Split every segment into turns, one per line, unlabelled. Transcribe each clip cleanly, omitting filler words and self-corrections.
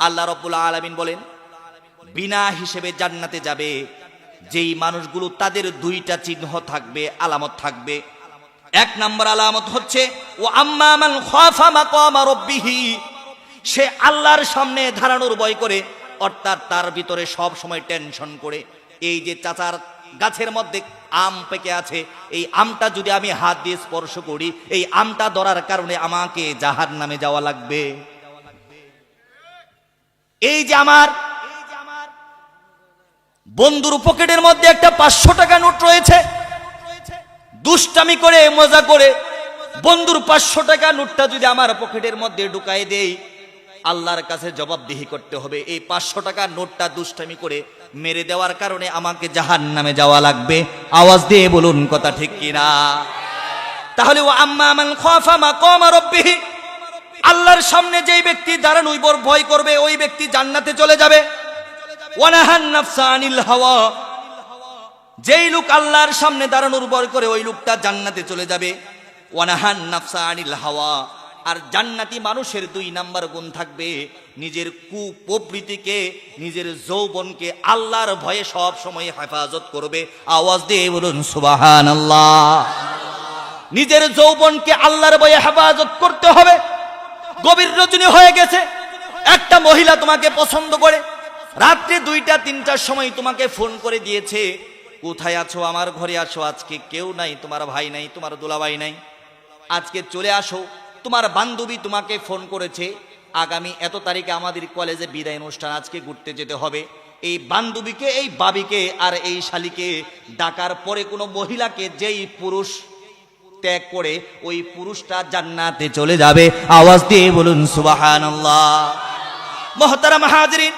আল্লাহ রাব্বুল আলামিন বলেন, বিনা হিসেবে জান্নাতে যাবে যেই মানুষগুলো, তাদের দুইটা চিহ্ন থাকবে, আলামত থাকবে। এক নম্বর আলামত হচ্ছে ও আম্মা মান খাফা মাকামা রাব্বিহি, সে আল্লাহর সামনে দাঁড়ানোর ভয় করে, অর্থাৎ তার ভিতরে সব সময় টেনশন করে, এই যে চাচার গাছের মধ্যে আম পেকে আছে, এই আমটা যদি আমি হাত দিয়ে স্পর্শ করি, এই আমটা ধরার কারণে আমাকে জাহান্নামে যাওয়া লাগবে। এই যে আমার বন্ধুর পকেটের মধ্যে একটা 500 টাকা নোট রয়েছে, দুষ্টামি করে মজা করে বন্ধুর 500 টাকা নোটটা যদি আমার পকেটের মধ্যে ঢুকাই দেই, আল্লাহর কাছে জবাবদিহি করতে হবে। এই 500 টাকা নোটটা দুষ্টামি করে মেরে দেওয়ার কারণে আমাকে জাহান্নামে যাওয়া লাগবে। আওয়াজ দিয়ে বলুন কথা ঠিক কিনা? তাহলে ও আম্মা মান খাফা মাকামা রাব্বিহি, আল্লাহর সামনে যেই ব্যক্তি দাঁড়ানোর ভয় করবে, ওই ব্যক্তি জান্নাতে চলে যাবে। ওয়া নাহান নাফসা আনিল হাওয়া, যেই লোক আল্লাহর সামনে দাঁড়ানোর ভয় করে, ওই লোকটা জান্নাতে চলে যাবে। ওয়া নাহান নাফসা আনিল হাওয়া, আর জান্নাতি মানুষের 2 নাম্বার গুণ থাকবে, নিজের কুপ্রবৃত্তিকে, নিজের যৌবনকে আল্লাহর ভয়ে সব সময় হেফাজত করবে। আওয়াজ দিয়ে বলুন সুবহানাল্লাহ। নিজের যৌবনকে আল্লাহর ভয়ে হেফাজত করতে হবে। গভীর রজনী হয়ে গেছে, একটা মহিলা তোমাকে পছন্দ করে, রাত্রে 2টা-3টার সময় তোমাকে ফোন করে দিয়েছে, কোথায় আছো, আমার ঘরে আসো, আজকে কেউ নাই, তোমার ভাই নাই, তোমার দুলাভাই নাই, আজকে চলে আসো। তোমার বান্ধবী তোমাকে ফোন করেছে, আগামী এত তারিখে আমাদের কলেজে বিদায় অনুষ্ঠান, আজকে ঘুরতে যেতে হবে। এই বান্ধবীকে, এই বাবিকে আর এই শালিকে ডাকার পরে কোনো মহিলাকে যেই পুরুষ ত্যাগ করে, ওই পুরুষটা জান্নাতে চলে যাবে। আওয়াজ দিয়ে বলুন সুবহানাল্লাহ। মুহতারাম হাজিরিন,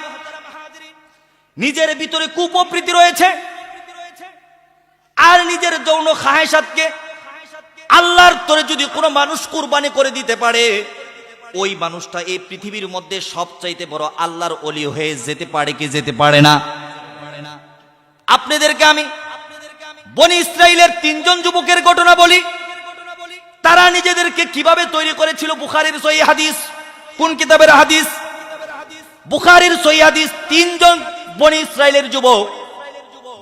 নিজের ভিতরে কুপ্রবৃত্তি রয়েছে আর নিজের যৌন খাহেসাতকে আল্লাহর তরে যদি কোনো মানুষ কুরবানি করে দিতে পারে, ওই মানুষটা এই পৃথিবীর মধ্যে সবচাইতে বড় আল্লাহর ওলি হয়ে যেতে পারে কি যেতে পারে না? আপনাদেরকে আমি বনি ইসরাইলের 3 জন যুবকের ঘটনা বলি। তারা নিজেদেরকে কিভাবে তৈরি করেছিল। বুখারীর সহিহ হাদিস। কোন কিতাবের হাদিস? বুখারীর সহিহ হাদিস। 3 জন বনি ইসরাইলের যুবক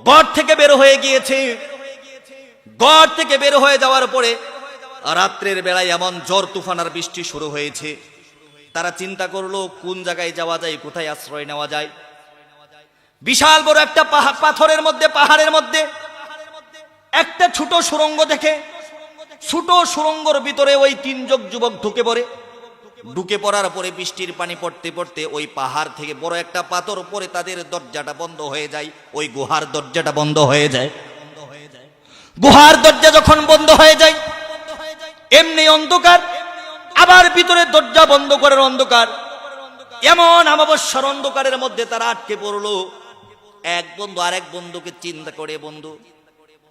ঘর থেকে বের হয়ে গিয়েছে। ঘর থেকে বের হয়ে যাওয়ার পরে রাত্রের বেলায় এমন ঝড় তুফান আর বৃষ্টি শুরু হয়েছে। তারা চিন্তা করলো কোন জায়গায় যাওয়া যায়, কোথায় আশ্রয় নেওয়া যায়। বিশাল বড় একটা পাথরের মধ্যে, পাহাড়ের মধ্যে একটা ছোট সুড়ঙ্গ দেখে, ছোট সুড়ঙ্গর ভিতরে ওই 3 জন যুবক ঢুকে পড়ে। ঢুকে পড়ার পরে বৃষ্টির পানি পড়তে পড়তে ওই পাহাড় থেকে বড় একটা পাথর পরে তাদের দরজাটা বন্ধ হয়ে যায়। ওই গুহার দরজাটা বন্ধ হয়ে যায়। গুহার দরজা যখন বন্ধ হয়ে যায়, এমনি অন্ধকার, আবার ভিতরে দরজা বন্ধ করার অন্ধকার, এমন অমাবস্যার অন্ধকারের মধ্যে তারা আটকে পড়লো। এক বন্ধু আরেক বন্ধুকে চিন্তা করে, বন্ধু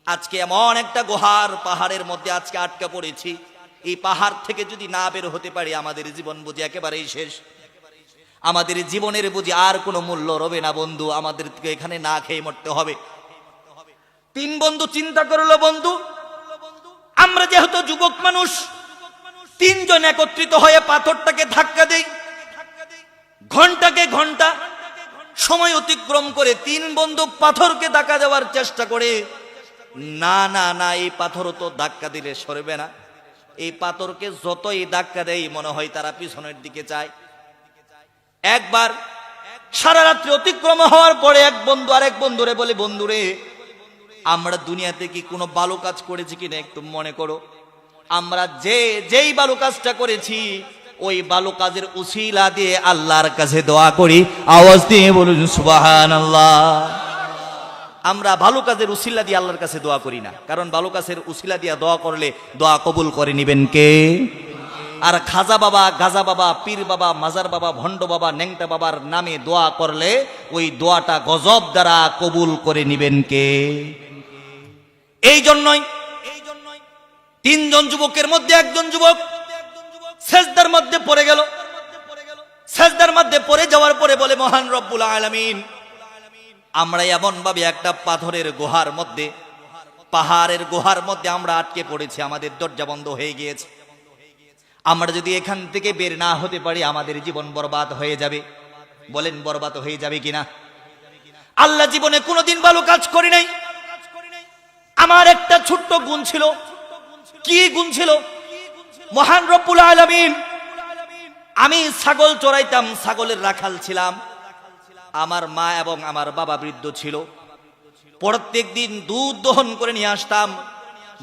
আজকে এমন একটা গুহার পাহাড়ের মধ্যে আজকে আটকা পড়েছি, এই পাহাড় থেকে যদি না বের হতে পারি আমাদের জীবন বুঝি একেবারেই শেষ, আমাদের জীবনের বুঝি আর কোনো মূল্য রবে না বন্ধু, আমাদেরকে এখানে না খেয়ে মরতে হবে। 3 বন্ধু চিন্তা করলো, বন্ধু আমরা যেহেতু যুবক মানুষ, 3 জন একত্রিত হয়ে পাথরটাকে ধাক্কা দেই। ঘন্টাকে ঘন্টা সময় অতিক্রম করে 3 বন্ধু পাথরকে ধাক্কা দেওয়ার চেষ্টা করে। না না না, এই পাথর তো ধাক্কা দিলে সরবে না। এই পাথরকে যতই ধাক্কা দেয় মনে হয় তারা পিছনের দিকে যায়। একবার সারা রাত্রি অতিক্রম হওয়ার পরে এক বন্ধু আরেক বন্ধুরে বলে, বন্ধুরে আমরা দুনিয়াতে কি কোনো ভালো কাজ করেছি কিনা একটু মনে করো। আমরা যেই ভালো কাজটা করেছি ওই ভালো কাজের উসিলা দিয়ে আল্লাহর কাছে দোয়া করি। আওয়াজ দিয়ে বলুন সুবহানাল্লাহ। আমরা ভালো কাজের উসিলা দিয়ে আল্লাহর কাছে দোয়া করি না, কারণ ভালো কাজের উসিলা দিয়ে দোয়া করলে দোয়া কবুল করে নিবেন কে? আর খাজা বাবা, গাজা বাবা, পীর বাবা, মাজার বাবা, ভণ্ড বাবা, ন্যাংটা বাবার নামে দোয়া করলে ওই দোয়াটা গজব দ্বারা কবুল করে নিবেন কে? এই জন্যই 3 জন যুবকের মধ্যে একজন যুবক সেজদার মধ্যে পড়ে গেল। সেজদার মধ্যে পড়ে যাওয়ার পরে বলে, মহান রব্বুল আলামিন, আমরা এমন ভাবে একটা পাথরের গুহার মধ্যে, পাহাড়ের গুহার মধ্যে আমরা আটকে পড়েছি, আমাদের দরজা বন্ধ হয়ে গিয়েছে। আমরা যদি এখান থেকে বের না হতে পারি আমাদের জীবন বরবাদ হয়ে যাবে। বলেন বরবাদ হয়ে যাবে কিনা? আল্লাহ জীবনে কোনোদিন ভালো কাজ করি নাই। আমার একটা ছোট্ট গুণ ছিল। কি গুণ ছিল? মহান রব্বুল আলামিন, আমি ছাগল চড়াইতাম, ছাগলের রাখাল ছিলাম। আমার মা এবং আমার বাবা বৃদ্ধ ছিল। প্রত্যেক দিন দুধ দহন করে নিয়ে আসতাম।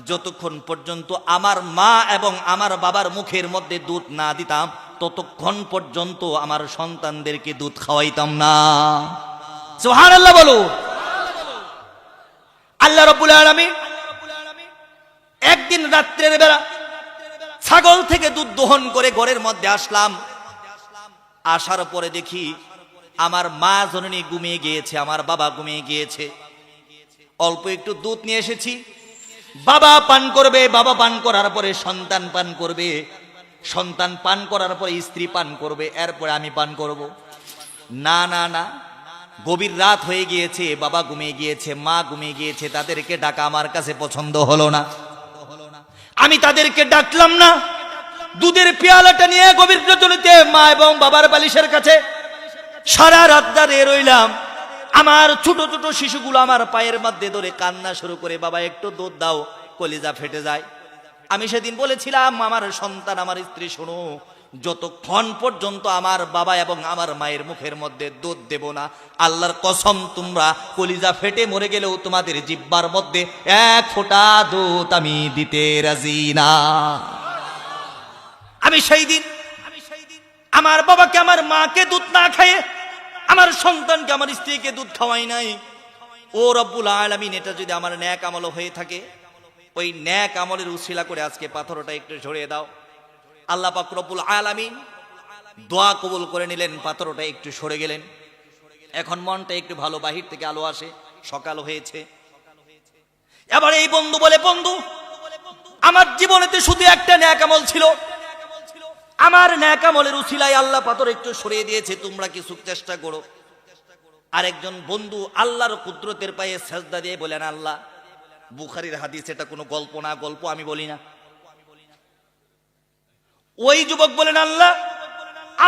যতক্ষণ পর্যন্ত আমার মা এবং আমার বাবার মুখের মধ্যে দুধ না দিতাম, ততক্ষণ পর্যন্ত আমার সন্তানদেরকে দুধ খাওয়াইতাম না। সুবহানাল্লাহ বলো। আল্লাহ রাব্বুল আলামিন একদিন রাত্রের বেলা ছাগল থেকে দুধ দহন করে ঘরের মধ্যে আসলাম। আসার পরে দেখি আমার মা জননী ঘুমিয়ে গিয়েছে, আমার বাবা ঘুমিয়ে গিয়েছে। অল্প একটু দুধ নিয়ে এসেছি, বাবা পান করবে, বাবা পান করার পরে সন্তান পান করবে, সন্তান পান করার পরে স্ত্রী পান করবে, এরপরে আমি পান করব। না না না, গভীর রাত হয়ে গিয়েছে, বাবা ঘুমিয়ে গিয়েছে, মা ঘুমিয়ে গিয়েছে, তাদেরকে ডাকা আমার কাছে পছন্দ হলো না। আমি তাদেরকে ডাকলাম না। দুধের পেয়ালাটা নিয়ে গভীর রজনীতে মা এবং বাবার বালিশের কাছে সারা রাত দাঁড়িয়ে রইলাম। আমার ছোট ছোট শিশুগুলো আমার পায়ের মধ্যে ধরে কান্না শুরু করে, বাবা একটু দুধ দাও, কলিজা ফেটে যায়। আমি সেদিন বলেছিলাম, আমার সন্তান, আমার স্ত্রী, শোনো, যতক্ষণ পর্যন্ত আমার বাবা এবং আমার মায়ের মুখের মধ্যে দুধ দেব না, আল্লাহর কসম তোমরা কলিজা ফেটে মরে গেলেও তোমাদের জিহ্বার মধ্যে এক ফোঁটা দুধ আমি দিতে রাজি না। আমি সেই দিন আমার বাবাকে, আমার মাকে দুধ না খাইয়ে, আমার সন্তানকে, আমার স্ত্রীকে দুধ খাওয়াই নাই। ও রব্বুল আলামিন, এটা যদি আমার ন্যাক আমল হয়ে থাকে, ওই ন্যাক আমলের উসিলা করে আজকে পাথরটা একটু ঝরিয়ে দাও। আল্লাহ পাক রব্বুল আলামিন দোয়া কবুল করে নিলেন, পাথরটা একটু সরে গেলেন। এখন মনটা একটু ভালো, বাহির থেকে আলো আসে, সকাল হয়েছে। এবার এই বন্ধু বলে, বন্ধু, আমার জীবনেতে শুধু একটা ন্যাক আমল ছিল, আমার ন্যাক আমলের উসিলায় আল্লাহ পাথর একটু সরিয়ে দিয়েছে, তোমরা কিছু চেষ্টা করো। আরেকজন বন্ধু আল্লাহর কুদরতের পায়ে সেজদা দিয়ে বলেন, আল্লাহ, বুখারীর হাদিস, এটা কোনো গল্প না, গল্প আমি বলি না। ওই যুবক বলেন, আল্লাহ,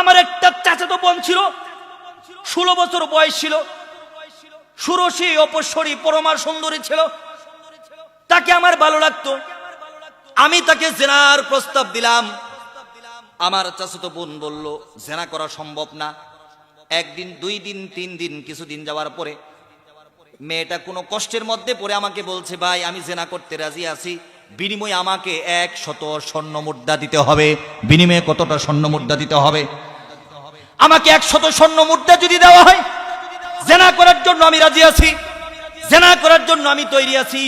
আমার একটা চাচাতো বোন ছিল, 16 বছর বয়স ছিল, সুরসী, অপসরী, পরমা সুন্দরী ছিল, তাকে আমার ভালো লাগতো। আমি তাকে জেনার প্রস্তাব দিলাম। আমার চাচাতো বোন বলল, জেনা করা সম্ভব না। একদিন, 2 দিন, 3 দিন, কিছুদিন যাওয়ার পরে মেয়েটা কোনো কষ্টের মধ্যে পড়ে আমাকে বলছে, ভাই, আমি জেনা করতে রাজি আছি, বিনিময়ে আমাকে 100 স্বর্ণ মুদ্রা দিতে হবে। বিনিময়ে কতটা স্বর্ণ মুদ্রা দিতে হবে? আমাকে 100 স্বর্ণ মুদ্রা যদি দেওয়া হয়, জেনা করার জন্য আমি রাজি আছি, জেনা করার জন্য আমি তৈরি আছি।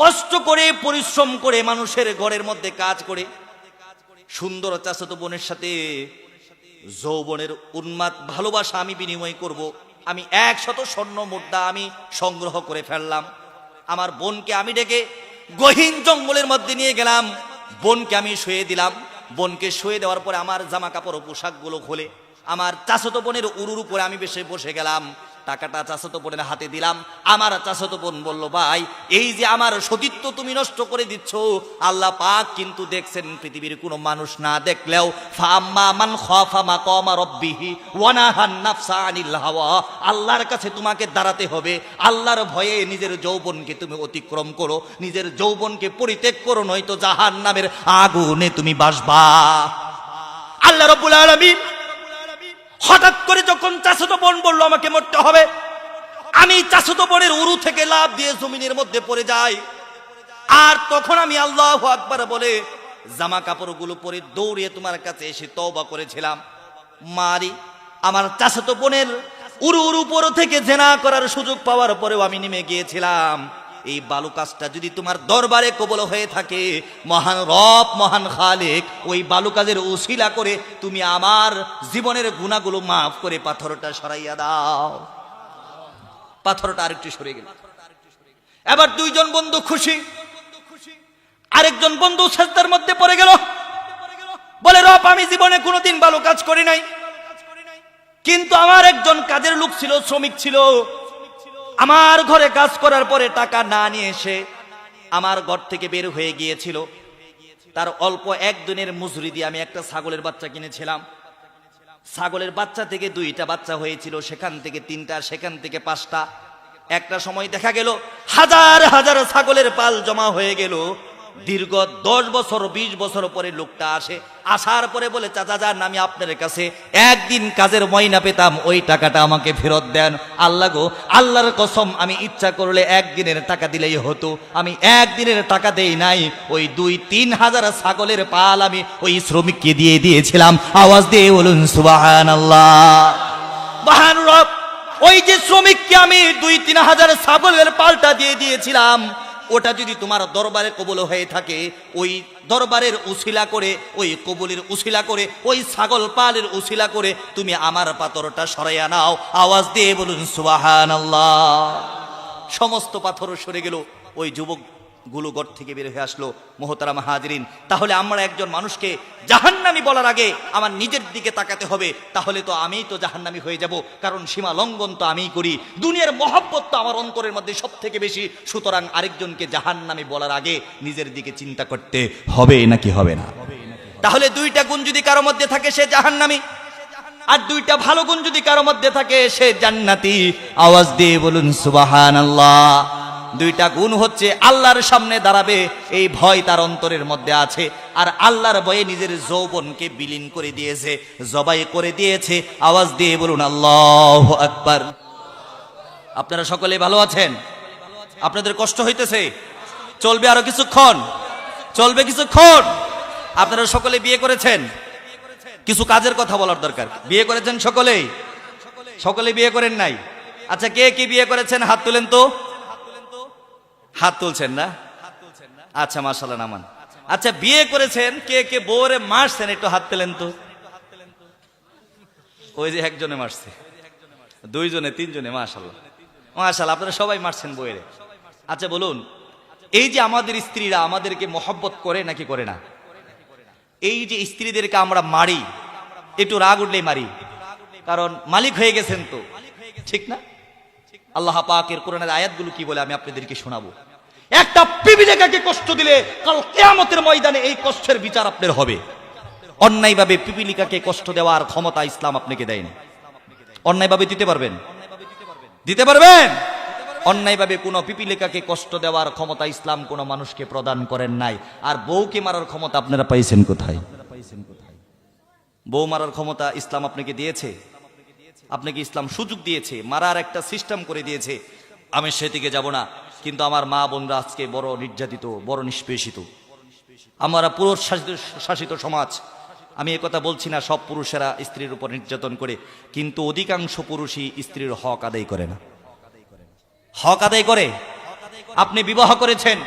কষ্ট করে, পরিশ্রম করে, মানুষের ঘরের মধ্যে কাজ করে, সুন্দর চাচাতো বোনের সাথে যৌবনের উন্মাদ ভালোবাসা আমি বিনিময় করব। আমি 100 স্বর্ণ মুদ্রা আমি সংগ্রহ করে ফেললাম। আমার বোনকে আমি ডেকে গহীন জঙ্গলের মধ্যে নিয়ে গেলাম। বোনকে আমি শুয়ে দিলাম। বোনকে শুয়ে দেওয়ার পরে আমার জামা কাপড় ও পোশাকগুলো খুলে আমার চাচাতো বোনের উরুর উপরে আমি বসে গেলাম। টাকাটা চাচাতো বোনের হাতে দিলাম। আমার চাচাতো বোন বলল, ভাই, এই যে আমার সতীত্ব তুমি নষ্ট করে দিচ্ছ, আল্লাহ পাক কিন্তু দেখছেন, পৃথিবীর কোনো মানুষ না দেখলেও, ফাম্মা মান খাফা মাকামা রাব্বিহি ওয়া নাহান নাফসা আনিল হাওয়া, আল্লাহর কাছে তোমাকে দাঁড়াতে হবে। আল্লাহর ভয়ে নিজের যৌবনকে তুমি অতিক্রম করো, নিজের যৌবনকে পরিত্যাগ করো, নয়তো জাহান্নামের আগুনে তুমি বাসবা। আল্লাহ রাব্বুল আলামিন হঠাৎ করে যখন চাচাতো বোন বলল আমাকে মরতে হবে, আমি চাচাতো বোনের উরু থেকে লাফ দিয়ে জমিনের মধ্যে পড়ে যাই। আর তখন আমি আল্লাহু আকবার বলে জামা কাপড়গুলো পরে দৌড়িয়ে তোমার কাছে এসে তওবা করেছিলাম। মারি, আমার চাচাতো বোনের উরুর উপর থেকে জেনা করার সুযোগ পাওয়ার পরেও আমি নেমে গিয়েছিলাম। এই বালু কাজটা যদি তোমার দরবারে কবুল হয়ে থাকে, মহান রব, মহান খালেক, ওই বালু কাজের উসিলা করে তুমি আমার জীবনের গুনাহগুলো মাফ করে পাথরটা সরাইয়া দাও। পাথরটা আরেকটু সরে গেল। এবার 2 জন বন্ধু খুশি। আরেকজন বন্ধু সেজদার মধ্যে পড়ে গেল, বলে, রব, আমি জীবনে কোনোদিন ভালো কাজ করি নাই, কিন্তু আমার একজন কাজের লোক ছিল, শ্রমিক ছিল, আমার ঘরে কাজ করার পরে টাকা না নিয়ে এসে আমার ঘর থেকে বের হয়ে গিয়েছিল। তার অল্প 1 দিনের মজুরি দিয়ে আমি একটা ছাগলের বাচ্চা কিনেছিলাম। ছাগলের বাচ্চা থেকে 2টা বাচ্চা হয়েছিল, সেখান থেকে 3টা, সেখান থেকে 5টা। একটা সময় দেখা গেল হাজার হাজার ছাগলের পাল জমা হয়ে গেল। দীর্ঘ 10 বছর 20 বছর পরে লোকটা আসে, আসার পরে বলে, চাচা যান, আমি আপনার কাছে একদিন কাজের ময়না পেতাম, ওই টাকাটা আমাকে ফেরত দেন। আল্লাহ গো, আল্লাহর কসম, আমি ইচ্ছা করলে একদিনের টাকা দিলেই হতো, আমি একদিনের টাকা দেই নাই। ওই 2-3 হাজার ছাগলের পাল আমি ওই শ্রমিককে দিয়ে দিয়েছিলাম। আওয়াজ দিয়ে বলুন সুবহানাল্লাহ। মহানুরব, ওই যে শ্রমিককে আমি 2-3 হাজার ছাগলের পালটা দিয়ে দিয়েছিলাম, ওটা যদি তোমার দরবারে কবুল হয়ে থাকে, ওই দরবারের উসিলা করে, ওই কবুলের উসিলা করে, ওই ছাগল পালের উসিলা করে তুমি আমার পাথরটা সরাইয়া নাও। আওয়াজ দিয়ে বলুন সুবহানাল্লাহ। সমস্ত পাথর সরে গেল, ওই যুবকগুলো ঘর থেকে বের হয়ে আসলো। মোহতারাম হাজিরিন, তাহলে আমরা একজন মানুষকে জাহান্নামী বলার আগে আমার নিজের দিকে তাকাতে হবে, তাহলে তো আমিই তো জাহান্নামী হয়ে যাব, কারণ সীমা লঙ্ঘন তো আমিই করি। দুনিয়ার মহব্বত তো আমার অন্তরের মধ্যে সব থেকে বেশি, সুতরাং আরেকজনকে জাহান্নামী বলার আগে নিজের দিকে চিন্তা করতে হবে নাকি হবে না? তাহলে 2টা গুণ যদি কারো মধ্যে থাকে সে জাহান্নামী, আর 2টা ভালো গুণ যদি কারো মধ্যে থাকে সে জান্নাতি। আওয়াজ দিয়ে বলুন সুবহানাল্লাহ। 2টা গুণ হচ্ছে আল্লাহর সামনে দাঁড়াবে এই ভয় তার অন্তরের মধ্যে আছে, আর আল্লাহর ভয়ে নিজের যৌবনকে বিলীন করে দিয়েছে, জবাই করে দিয়েছে। আওয়াজ দিয়ে বলুন আল্লাহু আকবার। আপনারা সকলে ভালো আছেন? আপনাদের কষ্ট হইতেছে? চলবে আরো কিছুক্ষণ? চলবে কিছুক্ষণ? আপনারা সকলে বিয়ে করেছেন? কিছু কাজের কথা বলার দরকার। বিয়ে করেছেন সকলেই? সকলে বিয়ে করেন নাই? আচ্ছা, কে কি বিয়ে করেছেন হাত তুলেন তো। হাত তুলছেন না? আচ্ছা, মাশাআল্লাহ, নামান। আচ্ছা, বিয়ে করেছেন, কে কে বউরে মারছেন একটু হাত তুলেন তো। ওই যে একজনে মারছে, 2 জনে 3 জনে, মাশাআল্লাহ মাশাআল্লাহ, আপনারা সবাই মারছেন বউরে। আচ্ছা বলুন, এই যে আমাদের স্ত্রীরা আমাদেরকে মহব্বত করে নাকি করে না? এই যে স্ত্রীদেরকে আমরা মারি, একটু রাগ উঠলেই মারি, কারণ মালিক হয়ে গেছেন তো, ঠিক না? আল্লাহ পাকের কোরআনের আয়াতগুলো কি বলে আমি আপনাদেরকে শোনাবো। একটা পিপিলিকাকে কষ্ট দিলে কাল কিয়ামতের ময়দানে এই কষ্টের বিচার আপনার হবে। অন্যায়ভাবে পিপিলিকাকে কষ্ট দেওয়ার ক্ষমতা ইসলাম আপনাকে দেয়নি। অন্যায়ভাবে দিতে পারবেন? দিতে পারবেন? অন্যায়ভাবে কোনো পিপিলিকাকে কষ্ট দেওয়ার ক্ষমতা ইসলাম কোনো মানুষকে প্রদান করেন নাই। আর বউকে মারার ক্ষমতা আপনারা পাইছেন কোথায়? বউ মারার ক্ষমতা ইসলাম আপনাকে দিয়েছে? আপনাকে ইসলাম সুযোগ দিয়েছে, মারার একটা সিস্টেম করে দিয়েছে। আমি সেদিকে যাব না, কিন্তু আমার মা বোনরা আজকে বড় নির্যাতিত, বড় নিষ্পেষিত। আমরা পুরুষ শাসিত সমাজ। আমি একথা বলছি না সব পুরুষেরা স্ত্রীর উপর নির্যাতন করে, কিন্তু অধিকাংশ পুরুষই স্ত্রীর হক আদায় করে না। হক আদায় করে। আপনি বিবাহ করেছেন,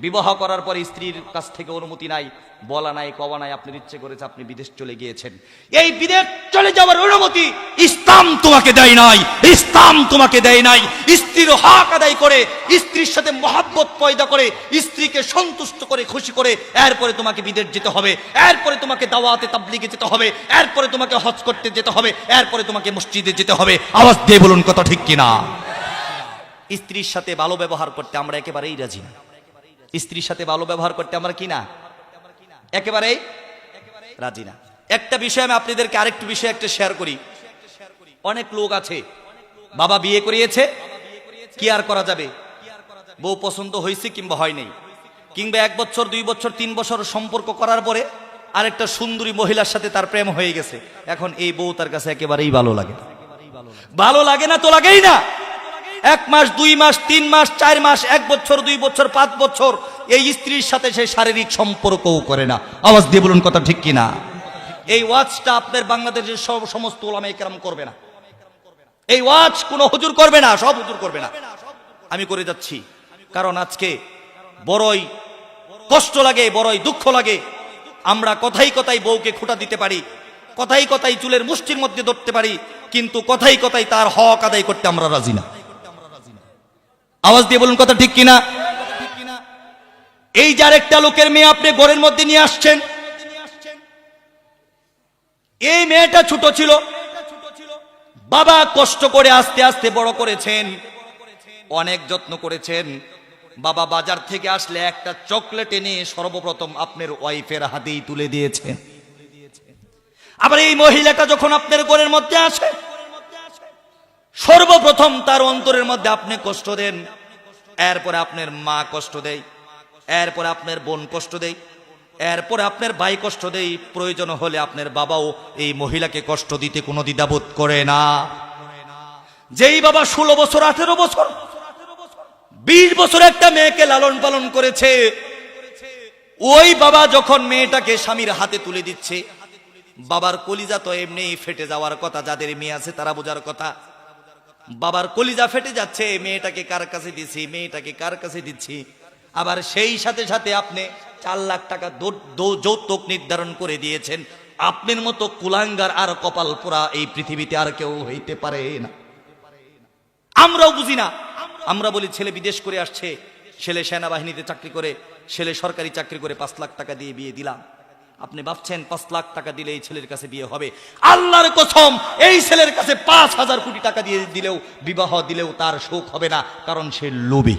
বিবাহ করার পরে স্ত্রীর কাছ থেকে অনুমতি নাই, বলা নাই, কওয়া নাই, আপনার ইচ্ছে করেছে আপনি বিদেশ চলে গিয়েছেন। এই বিদেশ চলে যাওয়ার অনুমতি ইসলাম তোমাকে দেয় নাই, ইসলাম তোমাকে দেয় নাই। স্ত্রীর হক আদায় করে, স্ত্রীর সাথে মহব্বত পয়দা করে, স্ত্রীকে সন্তুষ্ট করে, খুশি করে, এরপরে তোমাকে বিদেশ যেতে হবে, এরপরে তোমাকে দাওয়াতে তাবলীগে যেতে হবে, এরপরে তোমাকে হজ করতে যেতে হবে, এরপরে তোমাকে মসজিদে যেতে হবে। আওয়াজ দিয়ে বলুন কথা ঠিক কিনা? স্ত্রীর সাথে ভালো ব্যবহার করতে আমরা একেবারেই রাজি না। স্ত্রীর সাথে ভালো ব্যবহার করতে আমরা কি না, একেবারেই রাজি না। একটা বিষয় আমি আপনাদেরকে আরেকটু বিষয় একটা শেয়ার করি। অনেক লোক আছে বাবা বিয়ে করিয়েছে, কি আর করা যাবে, বউ পছন্দ হয়েছে কিংবা হয় নাই, কিংবা 1 বছর 2 বছর 3 বছর সম্পর্ক করার পরে আরেকটা সুন্দরী মহিলার সাথে তার প্রেম হয়ে গেছে। এখন এই বউ তার কাছে একেবারেই ভালো লাগে, ভালো লাগে না তো লাগেই না। 1 মাস 2 মাস 3 মাস 4 মাস 1 বছর 2 বছর 5 বছর এই স্ত্রীর সাথে সে শারীরিক সম্পর্কও করে না। আওয়াজ দিয়ে বলুন কথা ঠিক কিনা? এই ওয়াজটা আপনার বাংলাদেশের সমস্ত উলামায়ে কেরাম করবে না। এই ওয়াজ কোনো হুজুর করবে না, সব হুজুর করবে না। আমি করে যাচ্ছি, কারণ আজকে বড়ই কষ্ট লাগে, বড়ই দুঃখ লাগে। আমরা কথাই কথাই বউকে খোঁটা দিতে পারি, কথাই কথাই চুলের মুষ্টির মধ্যে ধরতে পারি, কিন্তু কথাই কথাই তার হক আদায় করতে আমরা রাজি না। আওয়াজ দিয়ে বলুন কথা ঠিক কিনা? এই যার একটা লোকের মেয়ে আপনি ঘরের মধ্যে নিয়ে আসছেন, এই মেয়েটা ছোট ছিল, বাবা কষ্ট করে আস্তে আস্তে বড় করেছেন, অনেক যত্ন করেছেন। বাবা বাজার থেকে আসলে একটা চকলেট এনে সর্বপ্রথম আপনার ওয়াইফের হাতেই তুলে দিয়েছেন। আবার এই মহিলাটা যখন আপনার ঘরের মধ্যে আসে, সর্বপ্রথম তার অন্তরের মধ্যে আপনি কষ্ট দেন, এরপরে আপনার মা কষ্ট দেয়, এরপরে আপনার বোন কষ্ট দেয়, এরপরে আপনার ভাই কষ্ট দেয়, প্রয়োজন হলে আপনার বাবাও এই মহিলাকে কষ্ট দিতে কোনো দ্বিধাবোধ করে না। যেই বাবা 16 বছর 18 বছর 20 বছর একটা মেয়েকে লালন পালন করেছে, ওই বাবা যখন মেয়েটাকে স্বামীর হাতে তুলে দিচ্ছে, বাবার কলিজা তো এমনি ফেটে যাওয়ার কথা, যাদের মেয়ে আছে তারা বোঝার কথা। বাবার কলিজা ফেটে যাচ্ছে, মেয়েটাকে কার কাছে দিচ্ছি, মেয়েটাকে কার কাছে দিচ্ছি। আবার সেই সাথে সাথে আপনি 4 লাখ টাকা যৌতুক নির্ধারণ করে দিয়েছেন। আপনার মতো কুলাঙ্গার আর কপাল পোড়া এই পৃথিবীতে আর কেউ হইতে পারে না। আমরাও বুঝি না, আমরা বলি ছেলে বিদেশ করে আসছে, ছেলে সেনাবাহিনীতে চাকরি করে, ছেলে সরকারি চাকরি করে, 5 লাখ টাকা দিয়ে বিয়ে দিলাম। আপনি ভাবছেন 5 লাখ টাকা দিলে এই ছেলের কাছে বিয়ে হবে? আল্লাহর কসম, এই ছেলের কাছে 5,000 কোটি টাকা দিয়ে দিলেও, বিবাহ দিলেও তার সুখ হবে না, কারণ সে লোভী।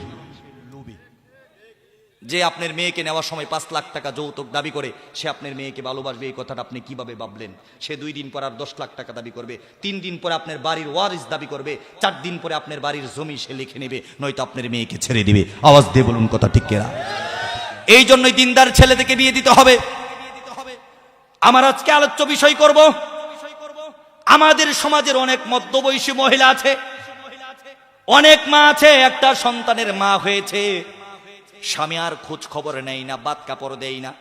যে আপনার মেয়েকে নেওয়ার সময় 5 লাখ টাকা যৌতুক দাবি করে, সে আপনার মেয়েকে ভালোবাসবে এই কথাটা আপনি কিভাবে ভাবলেন? সে 2 দিন পর আর 10 লাখ টাকা দাবি করবে, 3 দিন পরে আপনার বাড়ির ওয়ারিস দাবি করবে, 4 দিন পরে আপনার বাড়ির জমি সে লিখে নেবে, নয়তো আপনার মেয়েকে ছেড়ে দিবে। আওয়াজ দিয়ে বলুন কথা ঠিক কিনা? এই জন্যই দিনদার ছেলে থেকে বিয়ে দিতে হবে। আমার আজকে আলোচ্য বিষয় করব, আমাদের সমাজের অনেক মধ্যবয়সী মহিলা আছে, অনেক মা আছে, একটা সন্তানের মা হয়েছে, স্বামী আর খোঁজ খবর নেই না, বাত কাপড় দেই না,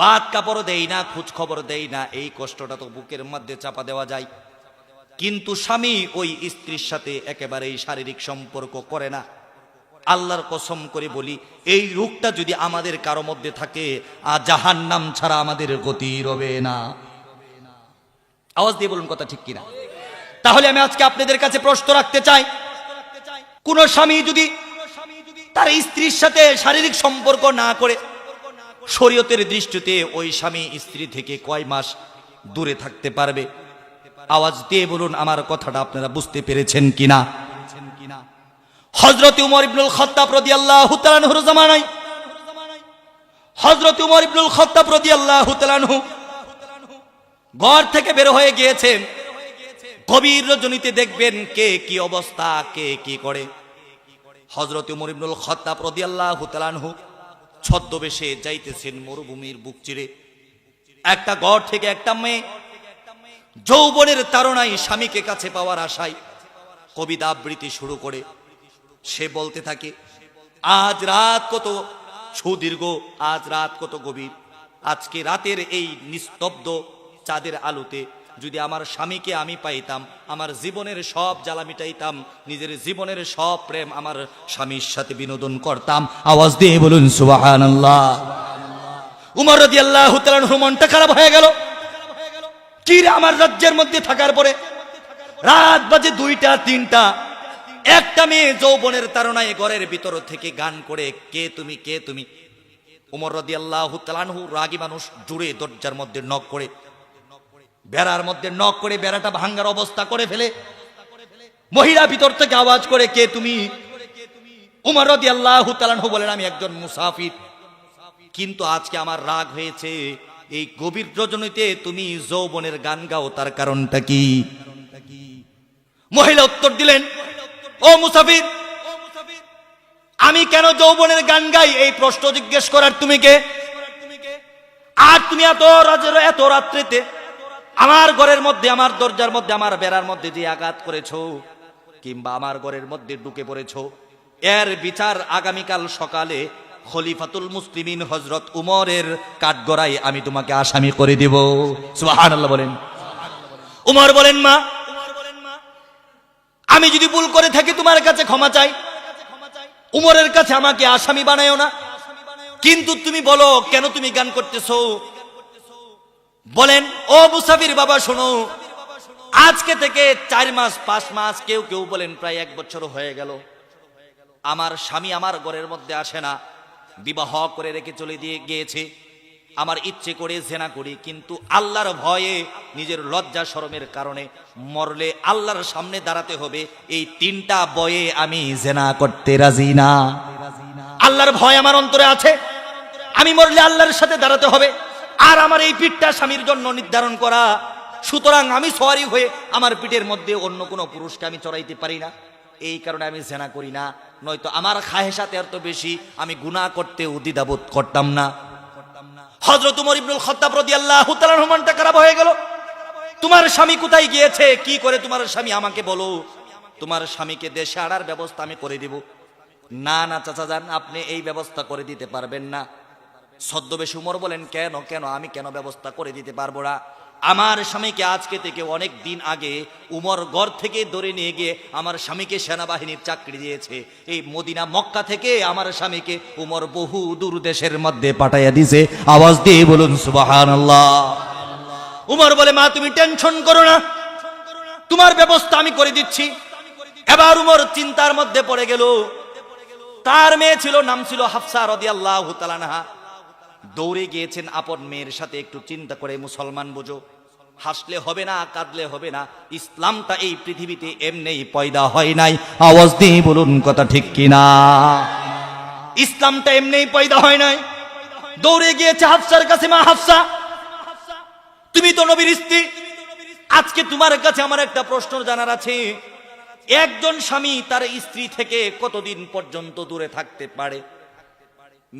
বাত কাপড় দেই না, খোঁজ খবর দেই না। এই কষ্টটা তো বুকের মধ্যে চাপা দেওয়া যায়, কিন্তু স্বামী ওই স্ত্রীর সাথে একেবারেই শারীরিক সম্পর্ক করে না। আল্লাহর কসম করে বলি, এই রোগটা যদি আমাদের কারো মধ্যে থাকে, জাহান্নাম ছাড়া আমাদের গতি রবে না। আওয়াজ দিয়ে বলুন কথা ঠিক কিনা? তাহলে আমি আজকে আপনাদের কাছে প্রশ্ন রাখতে চাই, কোন স্বামী যদি তার স্ত্রীর সাথে শারীরিক সম্পর্ক না করে, শরীয়তের দৃষ্টিতে ওই স্বামী স্ত্রী থেকে কয় মাস দূরে থাকতে পারবে? আওয়াজ দিয়ে বলুন আমার কথাটা আপনারা বুঝতে পেরেছেন কিনা? হযরত উমর ইবনুল খাত্তাব রাদিয়াল্লাহু তাআলা আনহুর জামানায়, হযরত উমর ইবনুল খাত্তাব রাদিয়াল্লাহু তাআলা আনহু ঘর থেকে বের হয়ে গিয়েছেন, গভীর রজনীতে দেখবেন কে কি অবস্থা, কে কি করে। হযরত উমর ইবনুল খাত্তাব রাদিয়াল্লাহু তাআলা আনহু ছদ্মবেশে যাইতেছেন মরুভূমির বুক চিরে। একটা ঘর থেকে একটা মেয়ে যৌবনের তাড়নায় স্বামীকে কাছে পাওয়ার আশায় কবিতা আবৃত্তি শুরু করে। সে বলতে থাকে, আজ রাত কত সুদীর্ঘ, আজ রাত কত গভীর, আজকে রাতের এই নিস্তব্ধ চাঁদের আলোতে যদি আমার স্বামীকে আমি পাইতাম, আমার জীবনের সব জ্বালা মিটাইতাম, নিজের জীবনের সব প্রেম আমার স্বামীর সাথে বিনোদন করতাম। আওয়াজ দিয়ে বলুন সুবহানাল্লাহ। উমর রাদিয়াল্লাহু তাআলা আনহু মনটা খারাপ হয়ে গেল। কি রে, আমার রাজ্যের মধ্যে থাকার পরে রাত বাজে 2টা 3টা, একটা মেয়ে যৌবনের তাড়নায় ঘরের ভিতর থেকে গান করে, কে তুমি, কে তুমি। উমর রাদিয়াল্লাহু তাআলা আনহু রাগী মানুষ, জুড়ে দরজার মধ্যে নক করে, বেড়ার মধ্যে নক করে বেড়াটা ভাঙার অবস্থা করে ফেলে। মহিলা ভিতর থেকে আওয়াজ করে, কে তুমি? উমর রাদিয়াল্লাহু তাআলা আনহু বলেন, আমি একজন মুসাফির, কিন্তু আজকে আমার রাগ হয়েছে, এই গভীর রজনীতে তুমি যৌবনের গান গাও, তার কারণটা কি? মহিলা উত্তর দিলেন, ও মুসাফির, আমি কেন যৌবনের গান গাই এই প্রশ্ন জিজ্ঞেস করার তুমি কে? আর তুমি এত রাত্রিতে আমার ঘরের মধ্যে, আমার দরজার মধ্যে, আমার বেড়ার মধ্যে যে আঘাত করেছো, কিংবা আমার ঘরের মধ্যে ঢুকে পড়েছো, এর বিচার আগামীকাল সকালে খলিফাতুল মুসলিমিন হযরত উমরের কাঠগড়ায় আমি তোমাকে আসামি করে দেব। সুবহানাল্লাহ বলেন। উমর বলেন, মা, আমি যদি ভুল করে থাকি তোমার কাছে ক্ষমা চাই, উমরের কাছে আমাকে আসামি বানায়ো না, কিন্তু তুমি বলো কেন তুমি গান করতেছো? বলেন, ও মুসাফির বাবা শোনো, আজকে থেকে 4 মাস 5 মাস, কেউ কেউ বলেন প্রায় 1 বছর হয়ে গেল, আমার স্বামী আমার ঘরের মধ্যে আসে না, বিবাহ করে রেখে চলে গিয়েছে। আমার ইচ্ছে করে জেনা করি, কিন্তু আল্লাহর ভয়ে, নিজের লজ্জা শরমের কারণে মরলে আল্লাহর সামনে দাঁড়াতে হবে, এই 3টা বয়ে আমি জেনা করতে রাজি না। আল্লাহর ভয় আমার অন্তরে আছে, আমি মরলে আল্লাহর সাথে দাঁড়াতে হবে, আর আমার এই পিঠটা স্বামীর জন্য নির্ধারণ করা, সুতরাং আমি সওয়ারি হয়ে আমার পিঠের মধ্যে অন্য কোনো পুরুষকে আমি চড়াইতে পারি না, এই কারণে আমি জেনা করি না, নয়তো আমার খাহেসাতে এত বেশি আমি গুনাহ করতে দ্বিধাবোধ করতাম না। হযরত উমর ইবনুল খাত্তাব রাদিয়াল্লাহু তাআলা মনটা খারাপ হয়ে গেল। তোমার স্বামী কোথায় গিয়েছে, কি করে তোমার স্বামী আমাকে বলো, তোমার স্বামীকে দেশে আনার ব্যবস্থা আমি করে দিব। না না চাচা যান, আপনি এই ব্যবস্থা করে দিতে পারবেন না। ছদ্মবেশী উমর বলেন, কেন কেন আমি কেন ব্যবস্থা করে দিতে পারবো না? আমার স্বামীকে আজকে থেকে অনেক দিন আগে উমর ঘর থেকে ধরে নিয়ে গিয়ে আমার স্বামীকে সেনাবাহিনীর চাকরি দিয়েছে। এই মদিনা মক্কা থেকে আমার স্বামীকে উমর বহু দূর দেশের মধ্যে পাঠাইয়া দিয়েছে। আওয়াজ দিয়ে বলুন সুবহানাল্লাহ। উমর বলে, মা তুমি টেনশন করো না, তোমার ব্যবস্থা আমি করে দিচ্ছি। এবার উমর চিন্তার মধ্যে পড়ে গেল। তার মেয়ে ছিল, নাম ছিল হাফসা রাদিয়াল্লাহু তাআলা আনহা। দৌড়ে গিয়েছেন আপন মেয়ের সাথে, একটু চিন্তা করে মুসলমান বুঝো, হাসলে হবে না, কাঁদলে হবে না। ইসলামটা এই পৃথিবীতে এমনিই পয়দা হয় নাই। আওয়াজ দিয়ে বলুন কথা ঠিক কিনা? ইসলামটা এমনিই পয়দা হয় নাই। দৌড়ে গিয়েছে হাফসার কাছে, মা হাফসা তুমি তো নবীর স্ত্রী, আজকে তোমার কাছে আমার একটা প্রশ্ন জানার আছে। একজন স্বামী তার স্ত্রী থেকে কতদিন পর্যন্ত দূরে থাকতে পারে?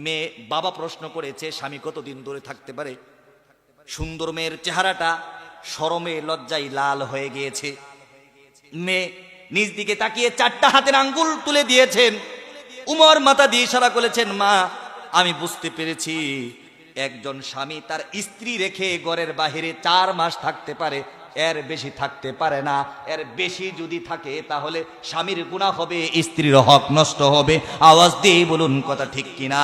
মেয়ে বাবা প্রশ্ন করেছে, স্বামী কতদিন দূরে থাকতে পারে? সুন্দর মেয়ের চেহারাটা শরমে লজ্জায় লাল হয়ে গিয়েছে। মেয়ে নিজ দিকে তাকিয়ে 4টা হাতের আঙ্গুল তুলে দিয়েছেন। উমর মাথা দিয়ে ইশারা করেছেন, মা আমি বুঝতে পেরেছি, একজন স্বামী তার স্ত্রী রেখে ঘরের বাহিরে 4 মাস থাকতে পারে, এর বেশি থাকতে পারে না। এর বেশি যদি থাকে তাহলে স্বামীর গুনাহ হবে, স্ত্রীর হক নষ্ট হবে। আওয়াজ দিয়ে বলুন কথা ঠিক কিনা?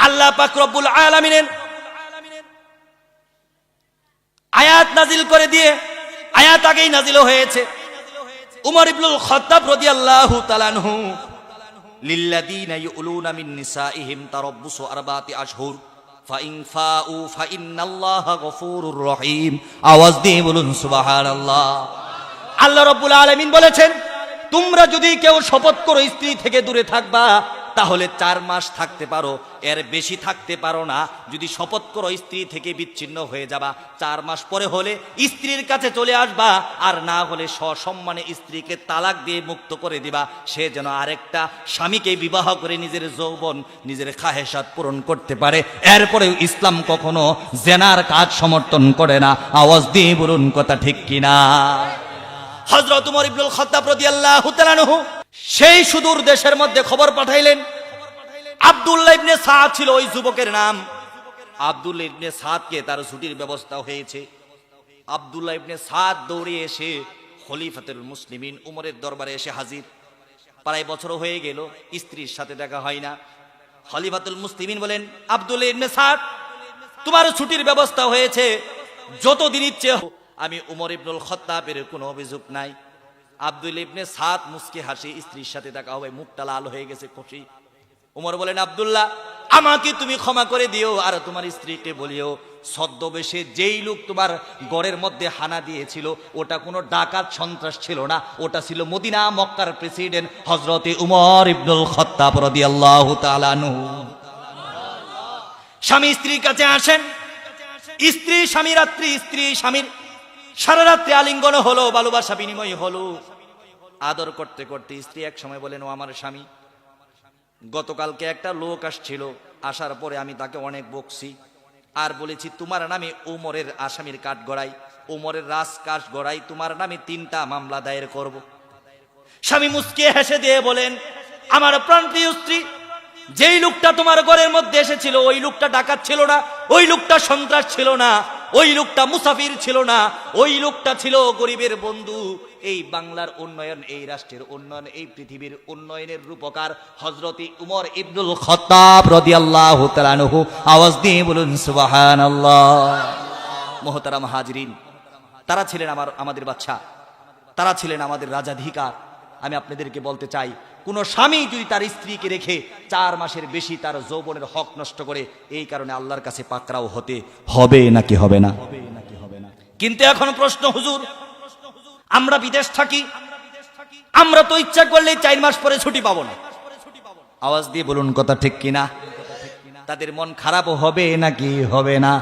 আল্লাহ পাক রব্বুল আলামিনের আয়াত নাজিল করে দিয়ে, আয়াত আগেই নাজিল হয়েছে। উমর ইবনুল খাত্তাব রাদিয়াল্লাহু তাআলা আনহু, লিল্লাযীনা ইউলুনা মিন নিসাইহিম তারাব্বুসু 4 আশহুর ফাইন ফাউ ফাইন্নাল্লাহা গফুরুর রহিম। আওয়াজ দিয়ে বলুন সুবহানাল্লাহ। আল্লাহ রাব্বুল আলামিন বলেছেন, তোমরা যদি কেউ শপথ করো স্ত্রী থেকে দূরে থাকবা, তাহলে 4 মাস থাকতে পারো, এর বেশি থাকতে পারো না। যদি শপথ করো স্ত্রী থেকে বিচ্ছিন্ন হয়ে যাবা, 4 মাস পরে হলে স্ত্রীর কাছে চলে আসবা, আর না হলে সসম্মানে স্ত্রীকে তালাক দিয়ে মুক্ত করে দিবা, সে যেন আরেকটা স্বামীকে বিবাহ করে নিজের যৌবন, নিজের খাহেসাত পূরণ করতে পারে। এরপরেও ইসলাম কখনো জেনার কাজ সমর্থন করে না। আওয়াজ দিয়ে বলুন কথা ঠিক কিনা? হযরত উমর ইবনুল খাত্তাব রাদিয়াল্লাহু তাআলা আনহু সেই সুদূর দেশের মধ্যে খবর পাঠাইলেন। আব্দুল্লাহ ইবনে সাদ ছিল ওই যুবকের নাম। আব্দুল্লাহ ইবনে সাদকে তার ছুটির ব্যবস্থা হয়েছে। আব্দুল্লাহ ইবনে সাদ দৌড়ে এসে খলিফাতুল মুসলিমিন উমরের দরবারে এসে হাজির। প্রায় বছর হয়ে গেল, স্ত্রীর সাথে দেখা হয় না। খলিফাতুল মুসলিমিন বলেন, আব্দুল্লাহ ইবনে সাদ তোমার ছুটির ব্যবস্থা হয়েছে, যতদিন ইচ্ছে আমি উমর ইবনুল খাত্তাবের কোনো অভিযোগ নাই। আব্দুল্লাহ ইবনে সাদ মুস্কি হাসি, স্ত্রীর সাথে দেখা হবে, মুখটা লাল হয়ে গেছে খুশি। উমর বলেন, আব্দুল্লাহ আমাকে তুমি ক্ষমা করে দিও, আর তোমার স্ত্রীকে বলিও ছদ্মবেশে যেই লোক তোমার ঘরের মধ্যে হানা দিয়েছিল ওটা কোনো ডাকাত সন্ত্রাস ছিল না, ওটা ছিল মদিনা মক্কার প্রেসিডেন্ট হযরতে উমর ইবনুল খাত্তাব রাদিয়াল্লাহু তাআলা আনহু। স্বামী স্ত্রীর কাছে আসেন, স্ত্রী স্বামী রাত্রি, স্ত্রী স্বামীর সারা রাত্রি আলিঙ্গন হলো, ভালোবাসা বিনিময় হলো। আদর করতে করতে স্ত্রী এক সময় বলেন, ও আমার স্বামী, গতকালকে একটা লোক আসছিল, আসার পরে আমি তাকে অনেক বকছি আর বলেছি তোমার নামে উমরের আসামির কাঠ গড়াই, উমরের রাজ কাঠ গড়াই, তোমার নামে 3টা মামলা দায়ের করব। স্বামী মুস্কি হেসে দিয়ে বলেন, আমার প্রাণপ্রিয় স্ত্রী, যেই লোকটা তোমার ঘরের মধ্যে এসেছিল ওই লোকটা ডাকাত ছিল না, ওই লোকটা সন্ত্রাস ছিল না, ওই লোকটা মুসাফির ছিল না, ওই লোকটা ছিল গরিবের বন্ধু। এই বাংলার উন্নয়ন, এই রাষ্ট্রের উন্নয়ন, এই পৃথিবীর উন্নয়নের রূপকার হযরতে উমর ইবনুল খাত্তাব রাদিয়াল্লাহু তাআলা আনহু। আওয়াজ দিয়ে বলুন সুবহানাল্লাহ। মুহতারাম হাজিরিন, তারা ছিলেন আমাদের বাদশা, তারা ছিলেন আমাদের রাজাধিকার। আমি আপনাদেরকে বলতে চাই, কোন স্বামী যদি তার স্ত্রীকে রেখে 4 মাসের বেশি তার যৌবনের হক নষ্ট করে, এই কারণে আল্লাহর কাছে পাকড়াও হতে হবে নাকি হবে না? কিন্তু এখন প্রশ্ন, হুজুর আমরা বিদেশ থাকি, আমরা তো ইচ্ছা করলে 4 মাস পরে ছুটি পাবো না। আওয়াজ দিয়ে বলুন কথা ঠিক কিনা? তাদের মন খারাপ হবে নাকি হবে না?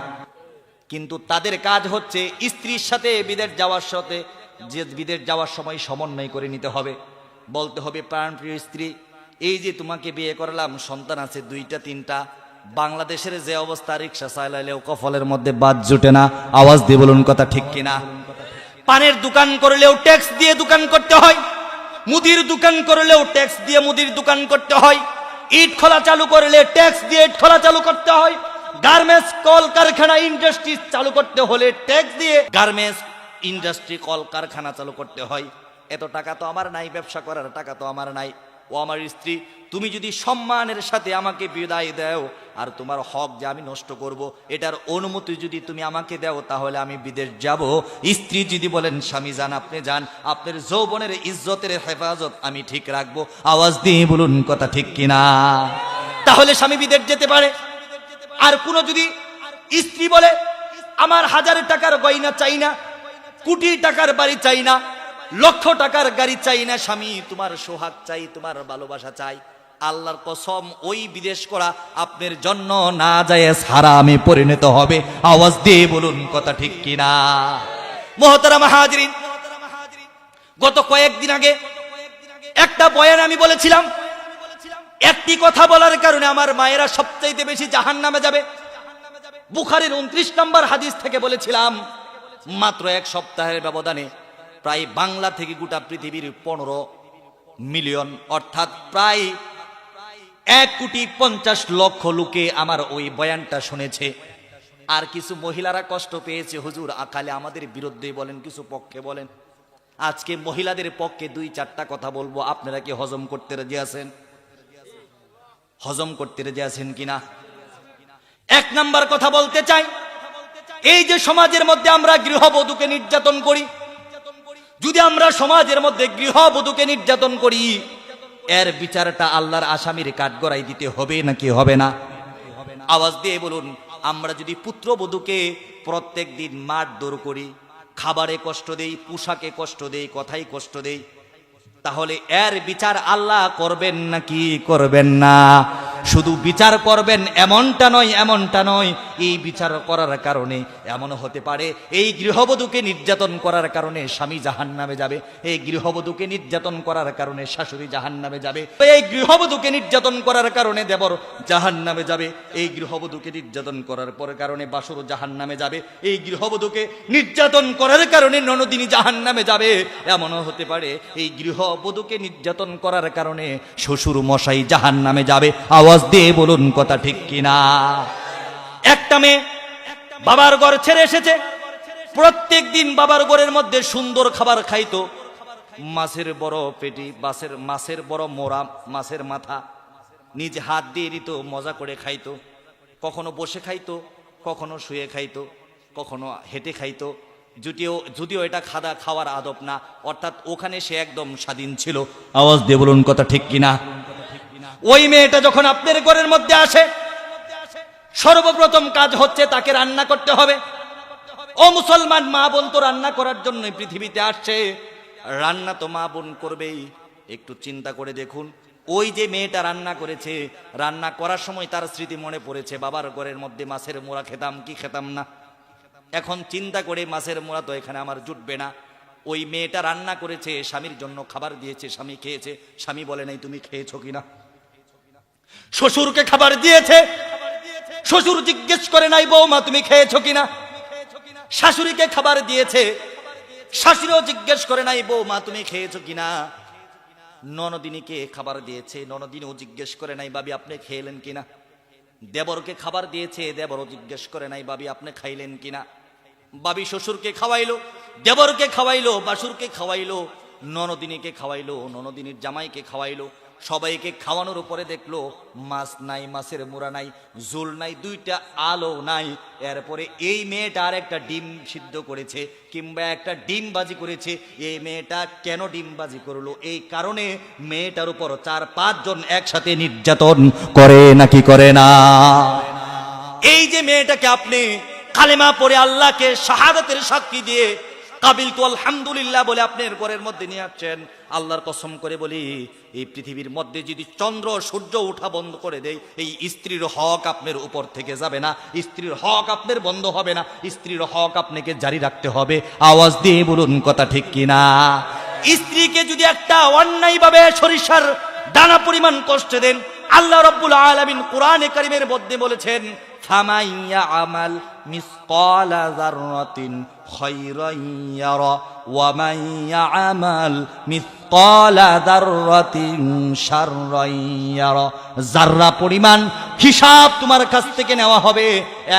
কিন্তু তাদের কাজ হচ্ছে স্ত্রীর সাথে বিদেশ যাওয়ার সময় সমন্বয় করে নিতে হবে। বলতে হবে, প্রাণপ্রিয় স্ত্রী, এই যে তোমাকে বিয়ে করলাম, সন্তান আছে 2টা 3টা, বাংলাদেশের যে অবস্থা, রিক্সা চালাইলেও কফলের মধ্যে বাদ জুটে না। আওয়াজ দিয়ে বলুন কথা ঠিক কিনা? পানের দোকান করলেও ট্যাক্স দিয়ে দোকান করতে হয়, মুদির দোকান করলেও ট্যাক্স দিয়ে মুদির দোকান করতে হয়, ইট খোলা চালু করলে ট্যাক্স দিয়ে ইট খোলা চালু করতে হয়, গার্মেন্টস কল কারখানা ইন্ডাস্ট্রি চালু করতে হলে ট্যাক্স দিয়ে গার্মেন্টস ইন্ডাস্ট্রি কল কারখানা চালু করতে হয়। এত টাকা তো আমার নাই, ব্যবসা করার টাকা তো আমার নাই। ও আমার স্ত্রী, তুমি যদি সম্মানের সাথে আমাকে বিদায় দাও, আর তোমার হক যে আমি নষ্ট করব, এটার অনুমতি যদি তুমি আমাকে দাও, তাহলে আমি বিদেশ যাব। স্ত্রী যদি বলেন, স্বামী যান, আপনি যান, আপনার যৌবনের ইজ্জতের হেফাজত আমি ঠিক রাখবো। আওয়াজ দিয়ে বলুন কথা ঠিক কিনা? তাহলে স্বামী বিদেশ যেতে পারে। আর কোনো যদি স্ত্রী বলে, আমার 1000 টাকার গয়না চাই না, কোটি টাকার বাড়ি চাই না, লক্ষ টাকার গাড়ি চাই না, স্বামী তোমার সোহাগ চাই, তোমার ভালোবাসা চাই, আল্লাহর কসম ওই বিদেশ করা আপনার জন্য না জায়েজ হারামে পরিণত হবে। আওয়াজ দিয়ে বলুন কথা ঠিক কিনা? মুহতারাম হাজরিন, গত কয়েকদিন আগে একটা বয়ান আমি বলেছিলাম, একটি কথা বলার কারণে আমার মায়েরা সবচাইতে বেশি জাহান্নামে যাবে। বুখারীর 29 নম্বর হাদিস থেকে বলেছিলাম, মাত্র 1 সপ্তাহের ব্যবধানে প্রায় বাংলা থেকে গোটা পৃথিবীর 15 মিলিয়ন, অর্থাৎ প্রায় 1,50,00,000 লোকে আমার ওই বয়ানটা শুনেছে। আর কিছু মহিলারা কষ্ট পেয়েছে, হুজুর আকালে আমাদের বিরুদ্ধে বলেন, কিছু পক্ষে বলেন। আজকে মহিলাদের পক্ষে 2-4টা কথা বলবো, আপনারা কি হজম করতে রাজি আছেন? হজম করতে রাজি আছেন কিনা? 1 নাম্বার কথা বলতে চাই, এই যে সমাজের মধ্যে আমরা গৃহবধূকে নির্যাতন করি, যদি আমরা সমাজের মধ্যে গৃহবধূকে নির্যাতন করি, এর বিচারটা আল্লাহর আসামির কাঠগড়ায় দিতে হবে নাকি হবে না? আওয়াজ দিয়ে বলুন। আমরা যদি পুত্রবধূকে প্রত্যেক দিন মারধর করি, খাবারে কষ্ট দেই, পোশাকে কষ্ট দেই, কথাই কষ্ট দেই, তাহলে এর বিচার আল্লাহ করবেন নাকি করবেন না? শুধু বিচার করবেন এমনটা নয়, এমনটা নয়। এই বিচার করার কারণে এমন হতে পারে, এই গৃহবধূকে নির্যাতন করার কারণে স্বামী জাহান্নামে যাবে, এই গৃহবধূকে নির্যাতন করার কারণে শাশুড়ি জাহান্নামে যাবে, এই গৃহবধূকে নির্যাতন করার কারণে দেবর জাহান্নামে যাবে, এই গৃহবধূকে নির্যাতন করার পর কারণে বাসুর জাহান্নামে যাবে, এই গৃহবধূকে নির্যাতন করার কারণে ননদিনী জাহান্নামে যাবে। এমনও হতে পারে, এই গৃহবধূকে নির্যাতন করার কারণে শ্বশুর মশাই জাহান্নামে যাবে। আওয়াজ দিয়ে বলুন কথা ঠিক কিনা? একটা মেয়ে বাবার ঘর ছেড়ে এসেছে, প্রত্যেক দিন বাবার ঘরের মধ্যে সুন্দর খাবার খাইতো, মাছের বড় পেটি, মাছের বড় মোড়া, মাছের মাথা নিজে হাত দিয়ে দিত, মজা করে খাইতো, কখনো বসে খাইতো, কখনো শুয়ে খাইতো, কখনো হেঁটে খাইতো, যদিও এটা খাওয়ার আদব না, অর্থাৎ ওখানে সে একদম স্বাধীন ছিল। আওয়াজ দিয়ে বলুন কথা ঠিক কিনা? ওই মেয়েটা যখন আপনার ঘরের মধ্যে আসে, সর্বপ্রথম কাজ হচ্ছে তাকে রান্না করতে হবে। ও মুসলমান মা বোন, তো রান্না করার জন্য পৃথিবীতে আসছে, রান্না তো মা বোন করবেই। একটু চিন্তা করে দেখুন, ওই যে মেয়েটা রান্না করেছে, রান্না করার সময় তার স্মৃতি মনে পড়েছে, বাবার ঘরের মধ্যে মাছের মোড়া খেতাম কি খেতাম না। এখন চিন্তা করে, মাছের মোড়া তো এখানে আমার জুটবে না। ওই মেয়েটা রান্না করেছে, স্বামীর জন্য খাবার দিয়েছে, স্বামী খেয়েছে, স্বামী বলে নাই তুমি খেয়েছো কিনা। শ্বশুরকে খাবার দিয়েছে, শ্বশুর জিজ্ঞেস করে নাই বৌমা তুমি খেয়েছো কিনা। শাশুড়িকে খাবার দিয়েছে, শাশুড়িও জিজ্ঞেস করে নাই বৌমা তুমি খেয়েছো কিনা। ননদিনীকে খাবার দিয়েছে, ননদিনীও জিজ্ঞেস করে নাই বাবি আপনি খেলেন কিনা। দেবরকে খাবার দিয়েছে, দেবরও জিজ্ঞেস করে নাই বাবি আপনি খাইলেন কিনা। বাবি শ্বশুরকে খাওয়াইলো, দেবরকে খাওয়াইলো, বাসুরকে খাওয়াইলো, ননদিনীকে খাওয়াইলো, ননদিনীর জামাইকে খাওয়াইলো, সবাইকে খাওয়ানোর উপরে দেখলো মাছ নাই, মাছের মোড়া নাই, ঝোল নাই, 2টা আলো নাই। এরপরে এই মেয়েটা আর একটা ডিম সিদ্ধ করেছে কিংবা একটা ডিম বাজি করেছে। এই মেয়েটা কেন ডিম বাজি করলো? এই কারণে মেয়েটার উপর 4-5 জন একসাথে নির্যাতন করে নাকি করে না? এই যে মেয়েটাকে আপনি কালেমা পড়ে আল্লাহকে শাহাদাতের সাক্ষী দিয়ে কাবিল তো আলহামদুলিল্লাহ বলে আপনার ঘরের মধ্যে নিয়ে আসছেন। আল্লাহর কসম করে বলি, এই পৃথিবীর মধ্যে যদি চন্দ্র সূর্য ওঠা বন্ধ করে দেয়, এই স্ত্রীর হক আপনার উপর থেকে যাবে না, স্ত্রীর হক আপনার বন্ধ হবে না, স্ত্রীর হক আপনাকে জারি রাখতে হবে। আওয়াজ দিয়ে বলুন কথা ঠিক কিনা? স্ত্রীকে যদি একটা অন্যায়ভাবে সরিষার দানা পরিমাণ কষ্ট দেন, আল্লাহ রাব্বুল আলামিন কোরআনে কারীমের মধ্যে বলেছেন, ফামাইয়া আমাল মিসকালা যাররাতিন খায়রান ইয়ারা ওয়া মাইয়া আমাল মিসকালা যাররাতিন শাররান ইয়ারা। যাররা পরিমাণ হিসাব তোমার কাছ থেকে নেওয়া হবে।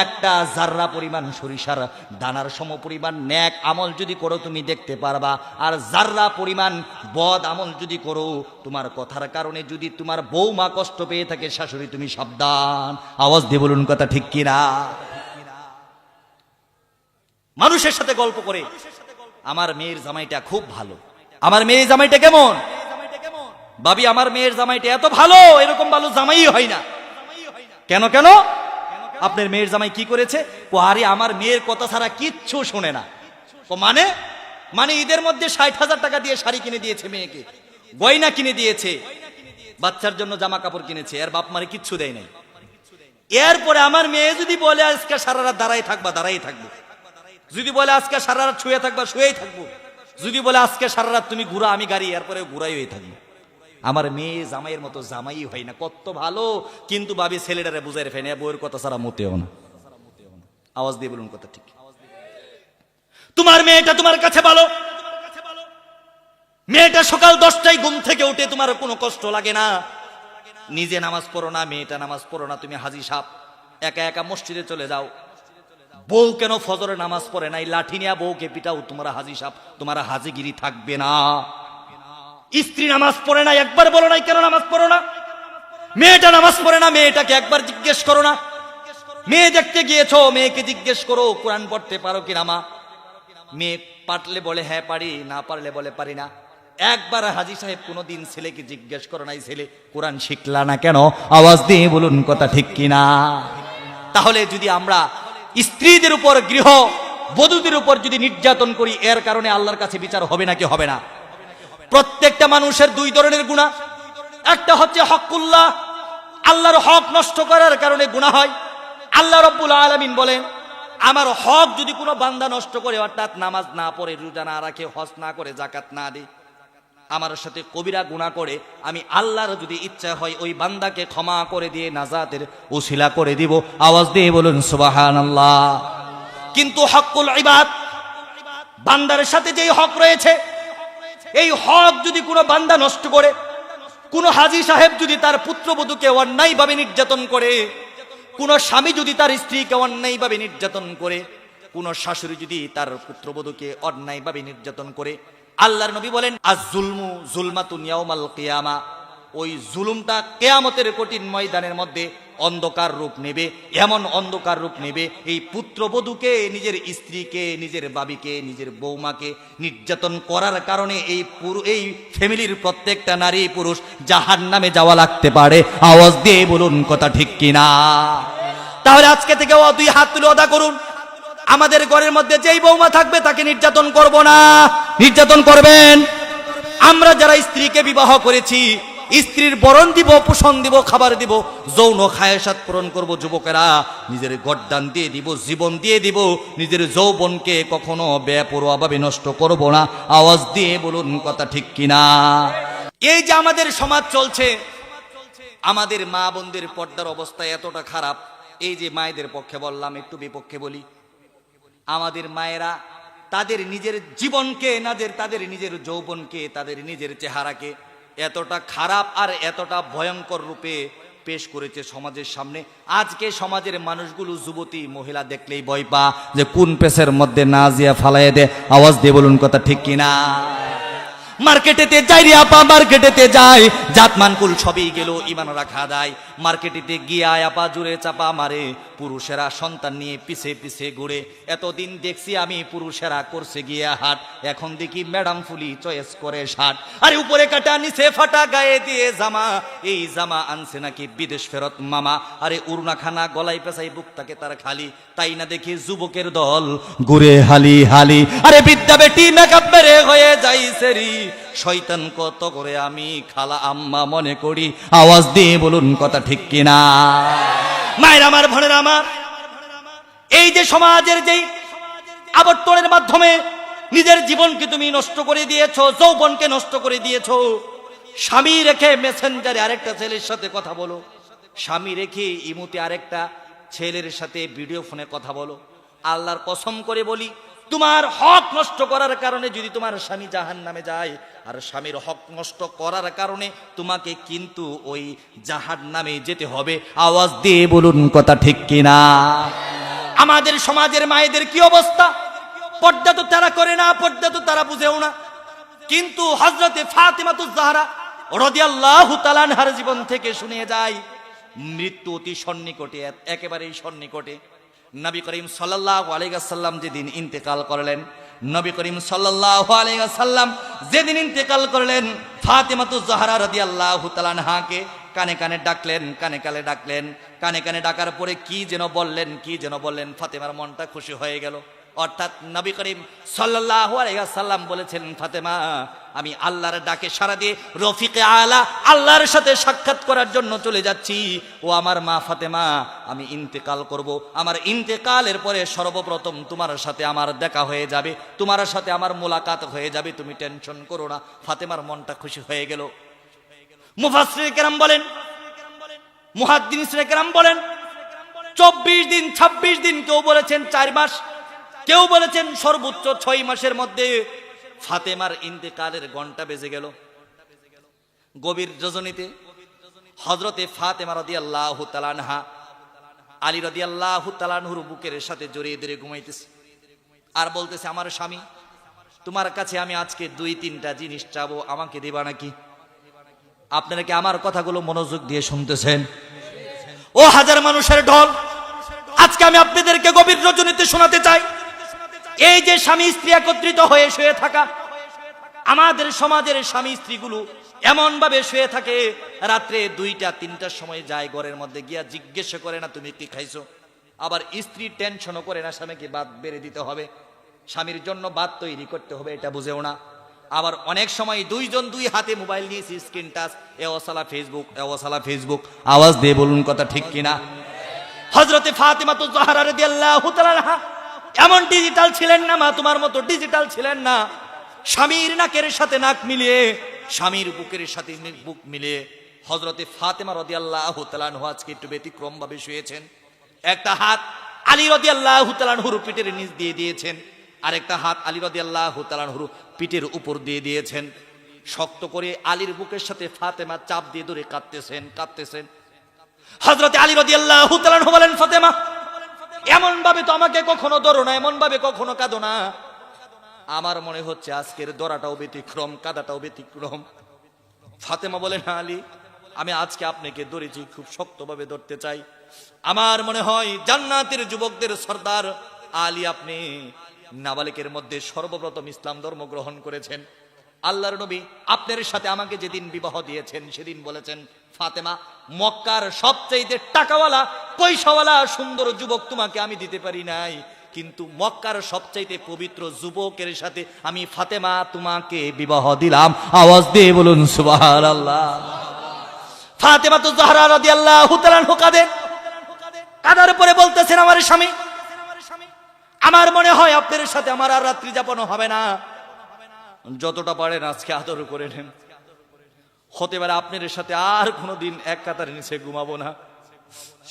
একটা যাররা পরিমাণ সরিষার দানার সমপরিমাণ নেক আমল যদি করো তুমি দেখতে পারবা, আর যাররা পরিমাণ বদ আমল যদি করো, তোমার কথার কারণে যদি তোমার বৌমা কষ্ট পেয়ে থাকে, শাশুড়ি তুমি সাবধান। আওয়াজ দিয়ে বলুন কথা ঠিক কিনা? মানুষের সাথে গল্প করে, আমার মেয়ের জামাইটা খুব ভালো, আমার মেয়ের জামাইটা কেমন, ভাবি আমার মেয়ের জামাইটা এত ভালো, এরকম ভালো জামাই হয় না। কেন কেন? আপনার মেয়ের জামাই কি করেছে? আরে আমার মেয়ের কথা ছাড়া কিচ্ছু শোনে না। মানে মানে ঈদের মধ্যে ৬০,০০০ টাকা দিয়ে শাড়ি কিনে দিয়েছে মেয়েকে, গয়না কিনে দিয়েছে, বাচ্চার জন্য জামা কাপড় কিনেছে, আর বাপ মারে কিচ্ছু দেয় নাই। এরপরে আমার মেয়ে যদি বলে আজকে সারা রাত দাঁড়াই থাকবা, দাঁড়াই থাকবো, যদি বলে আজকে সারা রাত শুয়ে থাকবা, শুয়েই থাকবো, যদি বলে আজকে সারা রাত তুমি ঘুরা, আমি গাড়ি, এরপরে ঘুরাই হয়ে থাকবো। আমার মেয়ে জামাইয়ের মতো জামাই হয় না, কত ভালো, কিন্তু ভাবি ছেলেটারে বুঝাই ফেনে, বউয়ের কথা ছাড়া মোটেও না। আওয়াজ দিয়ে বলুন কথা ঠিক? তোমার মেয়েটা তোমার কাছে ভালো, মেয়েটা সকাল 10টায় ঘুম থেকে উঠে তোমার কোনো কষ্ট লাগে না, নিজে নামাজ পড়ো না, মেয়েটা নামাজ পড়ো না, তুমি হাজি সাহেব একা একা মসজিদে চলে যাও। বউ কেন ফজরে নামাজ পড়ে নাই, লাঠি নিয়ে বউকে পিটাও, তোমরা হাজি সাহেব, তোমার হাজিগিরি থাকবে না। স্ত্রী নামাজ পড়ে না, একবার বলো নাই কেন নামাজ পড়ো না? মেয়েটা নামাজ পড়ে না, মেয়েটাকে একবার জিজ্ঞেস করো না? মেয়ে দেখতে গিয়েছো, মেয়েকে জিজ্ঞেস করো কোরআন পড়তে পারো কিনা মা? মেয়ে পারলে বলে হ্যাঁ পারি, না পারলে বলে পারি না। একবার হাজি সাহেব কোনোদিন ছেলেকে জিজ্ঞেস করো নাই, ছেলে কোরআন শিখলা না কেন? আওয়াজ দিয়ে বলুন কথা ঠিক কিনা? তাহলে যদি আমরা স্ত্রীদের উপর, গৃহ বধূদের উপর যদি নির্যাতন করি, এর কারণে আল্লাহর কাছে বিচার হবে নাকি হবে না? প্রত্যেকটা মানুষের দুই ধরনের গুনাহ। একটা হচ্ছে হকুল্লাহ, আল্লাহর হক নষ্ট করার কারণে গুনাহ হয়। আল্লাহ রাব্বুল আলামিন বলেন, আমার হক যদি কোনো বান্দা নষ্ট করে, অর্থাৎ নামাজ না পড়ে, রোজা না রাখে, হজ না করে, যাকাত না দেয়, আমার সাথে কবিরা গুনাহ করে, আমি আল্লাহর যদি ইচ্ছা হয় ওই বান্দাকে ক্ষমা করে দিয়ে নাজাতের উসিলা করে দিব। আওয়াজ দিয়ে বলুন সুবহানাল্লাহ। কিন্তু হকুল ইবাদ, বান্দার সাথে যেই হক রয়েছে, এই হক যদি কোনো বান্দা নষ্ট করে, কোন হাজী সাহেব যদি তার পুত্রবধূকে অন্যায়ভাবে নির্যাতন করে, কোন স্বামী যদি তার স্ত্রীকে অন্যায়ভাবে নির্যাতন করে, কোন শাশুড়ি যদি তার পুত্রবধূকে অন্যায়ভাবে নির্যাতন করে, আল্লাহর নবী বলেন আজ-জুলমু জুলমাতুন ইয়াউমাল কিয়ামা, ওই জুলুমটা কিয়ামতের কঠিন ময়দানের মধ্যে অন্ধকার রূপ নেবে। এমন অন্ধকার রূপ নেবে, এই পুত্রবধূকে, নিজের স্ত্রীকে, নিজের বাবিকে, নিজের বৌমাকে নির্যাতন করার কারণে এই ফ্যামিলির প্রত্যেকটা নারী পুরুষ জাহান্নামে যাওয়া লাগতে পারে। আওয়াজ দিয়ে বলুন কথা ঠিক কিনা? তাহলে আজকে থেকে দুই হাত তুলে ওয়াদা করুন, আমাদের ঘরের মধ্যে যেই বৌমা থাকবে তাকে নির্যাতন করব না। নির্যাতন করবেন? আমরা যারা স্ত্রীকে বিবাহ করেছি, স্ত্রীর বরণ দিব, পোষণ দিব, খাবার দিব, যৌন খায়েশাত পূরণ করব। যুবকেরা নিজের গর্দান দিয়ে দিব, জীবন দিয়ে দিব, নিজের যৌবনকে কখনো বেপরোয়াভাবে নষ্ট করব না। আওয়াজ দিয়ে বলুন কথা ঠিক কিনা? এই যে আমাদের সমাজ চলছে, আমাদের মা বোনদের পর্দার অবস্থা এতটা খারাপ, এই যে মায়েদের পক্ষে বললাম, একটু বিপক্ষে বলি, আমাদের মায়েরা তাদের নিজের জীবনকে, তাদের নিজের যৌবনকে, তাদের নিজের চেহারাকে এতটা খারাপ আর এতটা ভয়ঙ্কর রূপে পেশ করেছে সমাজের সামনে। আজকে সমাজের মানুষগুলো যুবতী মহিলা দেখলেই ভয় পা যে কোন পেশের মধ্যে নাজিয়া ফালাইয়া দে। আওয়াজ দিয়ে বলুন কথা ঠিক কিনা? মার্কেটেতে যাই রে আপা, মার্কেটেতে যাই, জাত মানকুল সবই গেল, ইমান রাখা দেয়। মার্কেটিতে গিয়ে আয়াপা জুড়ে চাপা মারে, পুরুষেরা সন্তান নিয়ে পিছে পিছে ঘুরে। এতদিন দেখছি আমি পুরুষেরা করছে গিয়ে হাট, এখন দেখি ম্যাডাম ফুলি চয়েস করে শার্ট। আরে উপরে কাটা নিচে ফাটা গায়ে দিয়ে জামা, এই জামা আনছে নাকি বিদেশ ফেরত মামা। আরে উড়না খানা গলায় পেঁচাই বুক থাকে তার খালি, তাই না দেখি যুবকের দল ঘুরে হালি হালি। আরে বিদ্যা বেটি মেকআপ মেরে হয়ে যাই সেরি, শয়তান কত করে আমি খালা আম্মা মনে করি। আওয়াজ দিয়ে বলুন কথা ঠিক কিনা? মায়ের আমার, ভনের আমার, এই যে সমাজের যেই আবর্তনের মাধ্যমে নিজের জীবনকে তুমি নষ্ট করে দিয়েছো, যৌবনকে নষ্ট করে দিয়েছো। স্বামী রেখে মেসেঞ্জারে আরেকটা ছেলের সাথে কথা বলো, স্বামী রেখে ইমুতে আরেকটা ছেলের সাথে ভিডিও ফোনে কথা বলো। আল্লাহর কসম করে বলি, তোমার হক নষ্ট করার কারণে যদি তোমার স্বামী জাহান্নামে যায়, আর স্বামীর হক নষ্ট করার কারণে তোমাকে কিন্তু ওই জাহান্নামে যেতে হবে। আওয়াজ দিয়ে বলুন কথা ঠিক কিনা? আমাদের সমাজের মায়েদের কি অবস্থা? পর্দা তো তারা করে না, পর্দা তো তারা বুঝেও না। কিন্তু হযরতে ফাতেমাতুজ জাহরা রাদিয়াল্লাহু তাআলা আনহার জীবন থেকে শুনে যায়, মৃত্যু অতি সন্নিকটে, একেবারেই সন্নিকটে। নবী করিম সাল্লাল্লাহু আলাইহি ওয়াসাল্লাম যেদিন ইন্তেকাল করলেন, নবী করিম সাল্লাল্লাহু আলাইহি ওয়াসাল্লাম যেদিন ইন্তেকাল করলেন, ফাতেমাতুজ জাহরা রাদিয়াল্লাহু তাআলা আনহাকে কানে কানে ডাকলেন, কানে কানে ডাকলেন। কানে কানে ডাকার পরে কি যেন বললেন, কি যেন বললেন, ফাতেমার মনটা খুশি হয়ে গেল। অর্থাৎ নবী করিম সাল্লাল্লাহু আলাইহি ওয়াসাল্লাম বলেছেন, ফাতেমা আমি আল্লাহর ডাকে সাড়া দিয়ে রফিকে আলা আল্লাহর সাথে সাক্ষাৎ করার জন্য চলে যাচ্ছি। ও আমার মা ফাতেমা, আমি ইন্তেকাল করব, আমার ইন্তেকালের পরে সর্বপ্রথম তোমার সাথে আমার দেখা হয়ে যাবে, তোমার সাথে আমার মোলাকাত হয়ে যাবে, তুমি টেনশন করো না। ফাতেমার মনটা খুশি হয়ে গেল। মুফাসসির কেরাম বলেন, মুহাদ্দিসিন কেরাম বলেন 24 দিন 26 দিন, কেউ বলেছেন 4 মাস, কেউ বলেছেন সর্বোচ্চ 6 মাসের মধ্যে ফাতেমার ইন্তেকালের ঘন্টা বেজে গেল। গভীর রজনীতে হযরতে ফাতেমা রাদিয়াল্লাহু তাআলা আনহা আলী রাদিয়াল্লাহু তাআলা আনহুর বুকের সাথে জড়িয়ে ধরে ঘুমাইতেছে আর বলতেছে, আমার স্বামী, তোমার কাছে আমি আজকে 2-3টা জিনিস চাবো, আমাকে দিবা নাকি? আপনারা কি আমার কথাগুলো মনোযোগ দিয়ে শুনতেছেন? ও হাজার মানুষের ঢল, আজকে আমি আপনাদেরকে গভীর রজনীতে শোনাতে চাই, এই যে স্বামী স্ত্রী একত্রিত হয়ে শুয়ে থাকা, আমাদের সমাজের স্বামী স্ত্রীগুলো এমন ভাবে শুয়ে থাকে, রাত্রে 2টা-3টার সময় যায় ঘরের মধ্যে গিয়া জিজ্ঞেস করে না তুমি কি খাইছো। আবার স্ত্রী টেনশনও করে না স্বামীকে ভাত বেড়ে দিতে হবে, স্বামীর জন্য ভাত তৈরি করতে হবে, এটা বুঝেও না। আবার অনেক সময় 2 জন 2 হাতে মোবাইল নিয়েছি, স্ক্রিন টাচ, এওসালা ফেসবুক, এওসালা ফেসবুক। আওয়াজ দিয়ে বলুন কথা ঠিক কিনা? হযরতে ফাতেমাতুজ জাহরা রাদিয়াল্লাহু তাআলা আনহা এমন ডিজিটাল ছিলেন না, মা তোমার মতো ডিজিটাল ছিলেন না। স্বামীর নাকের সাথে নাক মিলিয়ে, স্বামীর বুকের সাথে বুক মিলিয়ে হযরতে ফাতেমা রাদিয়াল্লাহু তাআলা আনহা আজকে একটু ব্যতিক্রম ভাবে শুয়েছেন। একটা হাত আলী রাদিয়াল্লাহু তাআলা আনহুর পিঠের নিচ দিয়ে দিয়েছেন, আরেকটা হাত আলী রাদিয়াল্লাহু তাআলা আনহুর পিঠের উপর দিয়ে দিয়েছেন। শক্ত করে আলীর বুকের সাথে ফাতেমা চাপ দিয়ে ধরে কাঁদতেছেন। হযরতে আলী রাদিয়াল্লাহু তাআলা আনহু বলেন, ফাতেমা এমন ভাবে তো আমাকে কখনো ধরো না, এমন ভাবে কখনো কাঁদো না। আমার মনে হচ্ছে আজকের দরাটাও ব্যতিক্রম, কাদাটাও ব্যতিক্রম। ফাতেমা বলেন, আলী আমি আজকে আপনাকে ধরেছি, খুব শক্তভাবে ধরতে চাই। আমার মনে হয় জান্নাতের যুবকদের সর্দার আলী, আপনি নাবালিকের মধ্যে সর্বপ্রথম ইসলাম ধর্ম গ্রহণ করেছেন। আল্লাহর নবী আপনার সাথে আমাকে যেদিন বিবাহ দিয়েছেন সেদিন বলেছেন, ফাতেমা মক্কার সবচেয়ে টাকাওয়ালা পয়সাওয়ালা সুন্দর যুবক তোমাকে আমি দিতে পারি নাই, কিন্তু মক্কার সবচেয়ে পবিত্র যুবকের সাথে আমি ফাতেমা তোমাকে বিবাহ দিলাম। আওয়াজ দিয়ে বলুন সুবহানাল্লাহ। ফাতেমাতুজ জাহরা রাদিয়াল্লাহু তাআলা আনহা কাঁদার পরে বলতেছেন, আমার স্বামী, আমার মনে হয় আপনার সাথে আমার আর রাত্রি যাপন হবে না, যতটা পারেন আজকে আদর করে নেন। হতে পারে আপনার সাথে আর কোনোদিন এক কাতার নিচে ঘুমাবো না।